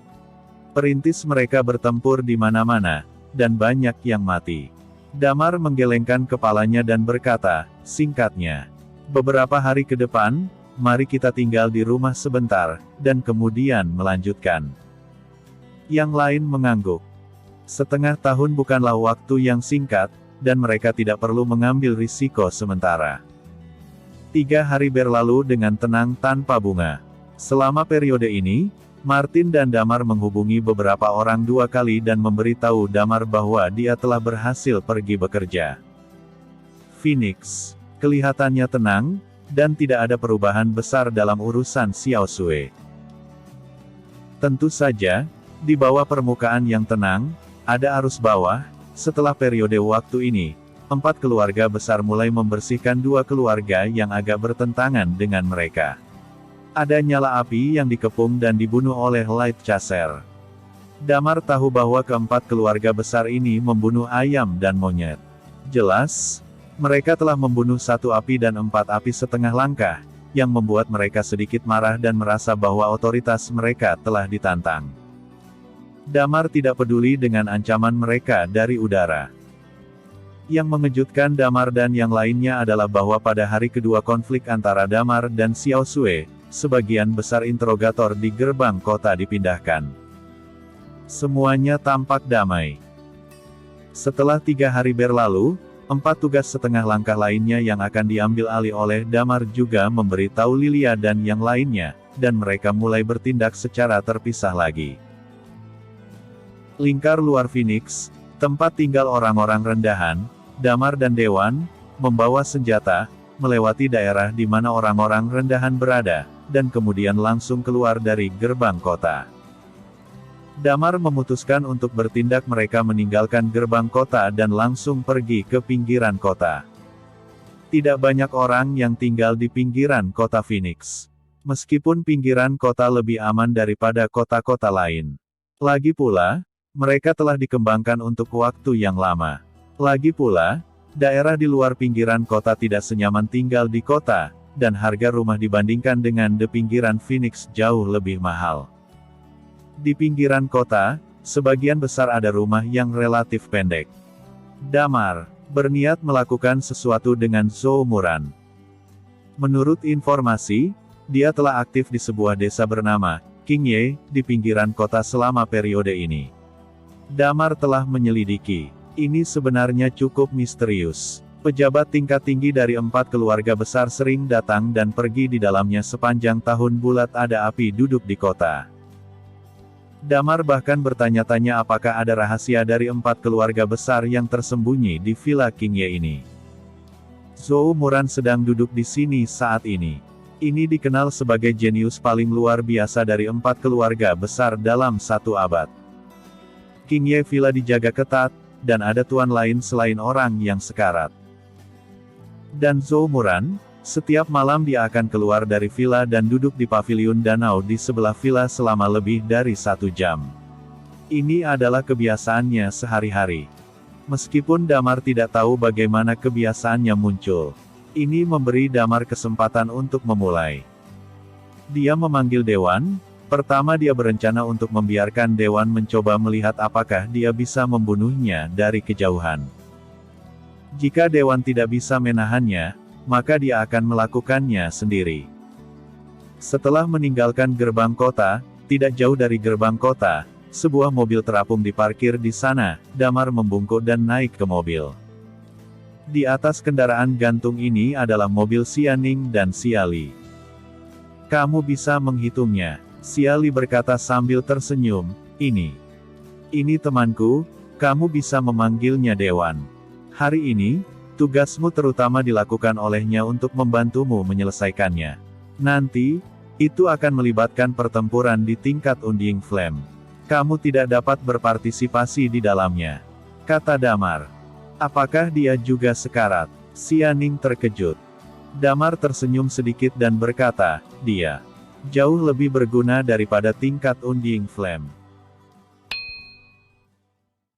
Perintis mereka bertempur di mana-mana, dan banyak yang mati. Damar menggelengkan kepalanya dan berkata, singkatnya, beberapa hari ke depan, mari kita tinggal di rumah sebentar, dan kemudian melanjutkan. Yang lain mengangguk. Setengah tahun bukanlah waktu yang singkat, dan mereka tidak perlu mengambil risiko sementara. 3 hari berlalu dengan tenang tanpa bunga. Selama periode ini, Martin dan Damar menghubungi beberapa orang 2 kali dan memberitahu Damar bahwa dia telah berhasil pergi bekerja. Phoenix kelihatannya tenang, dan tidak ada perubahan besar dalam urusan Xiao Sui. Tentu saja, di bawah permukaan yang tenang, ada arus bawah. Setelah periode waktu ini, 4 keluarga besar mulai membersihkan 2 keluarga yang agak bertentangan dengan mereka. Ada nyala api yang dikepung dan dibunuh oleh Light Chaser. Damar tahu bahwa keempat keluarga besar ini membunuh ayam dan monyet. Jelas, mereka telah membunuh 1 api dan 4 api setengah langkah, yang membuat mereka sedikit marah dan merasa bahwa otoritas mereka telah ditantang. Damar tidak peduli dengan ancaman mereka dari udara. Yang mengejutkan Damar dan yang lainnya adalah bahwa pada hari kedua konflik antara Damar dan Xiao Sui, sebagian besar interogator di gerbang kota dipindahkan. Semuanya tampak damai. Setelah 3 hari berlalu, 4 tugas setengah langkah lainnya yang akan diambil alih oleh Damar juga memberitahu Lilia dan yang lainnya, dan mereka mulai bertindak secara terpisah lagi. Lingkar luar Phoenix, tempat tinggal orang-orang rendahan, Damar dan Dewan, membawa senjata, melewati daerah di mana orang-orang rendahan berada, dan kemudian langsung keluar dari gerbang kota. Damar memutuskan untuk bertindak, mereka meninggalkan gerbang kota dan langsung pergi ke pinggiran kota. Tidak banyak orang yang tinggal di pinggiran kota Phoenix. Meskipun pinggiran kota lebih aman daripada kota-kota lain. Lagi pula, mereka telah dikembangkan untuk waktu yang lama. Lagi pula, daerah di luar pinggiran kota tidak senyaman tinggal di kota, dan harga rumah dibandingkan dengan di pinggiran Phoenix jauh lebih mahal. Di pinggiran kota, sebagian besar ada rumah yang relatif pendek. Damar berniat melakukan sesuatu dengan Zhou Muran. Menurut informasi, dia telah aktif di sebuah desa bernama Qingye di pinggiran kota selama periode ini. Damar telah menyelidiki. Ini sebenarnya cukup misterius. Pejabat tingkat tinggi dari 4 keluarga besar sering datang dan pergi di dalamnya sepanjang tahun bulat ada api duduk di kota. Damar bahkan bertanya-tanya apakah ada rahasia dari 4 keluarga besar yang tersembunyi di Villa Qingye ini. Zhou Muran sedang duduk di sini saat ini. Ini dikenal sebagai jenius paling luar biasa dari 4 keluarga besar dalam 1 abad. Qingye Villa dijaga ketat, dan ada tuan lain selain orang yang sekarat. Dan Zhou Muran, setiap malam dia akan keluar dari villa dan duduk di paviliun danau di sebelah villa selama lebih dari 1 jam. Ini adalah kebiasaannya sehari-hari. Meskipun Damar tidak tahu bagaimana kebiasaannya muncul, ini memberi Damar kesempatan untuk memulai. Dia memanggil Dewan. Pertama dia berencana untuk membiarkan Dewan mencoba melihat apakah dia bisa membunuhnya dari kejauhan. Jika Dewan tidak bisa menahannya, maka dia akan melakukannya sendiri. Setelah meninggalkan gerbang kota, tidak jauh dari gerbang kota, sebuah mobil terapung diparkir di sana. Damar membungkuk dan naik ke mobil. Di atas kendaraan gantung ini adalah mobil Xia Ning dan Xia Li. Kamu bisa menghitungnya. Xia Li berkata sambil tersenyum, ini temanku, kamu bisa memanggilnya Dewan. Hari ini, tugasmu terutama dilakukan olehnya untuk membantumu menyelesaikannya. Nanti, itu akan melibatkan pertempuran di tingkat Unding Flame. Kamu tidak dapat berpartisipasi di dalamnya, kata Damar. Apakah dia juga sekarat? Xia Ning terkejut. Damar tersenyum sedikit dan berkata, dia. Jauh lebih berguna daripada tingkat undying flame.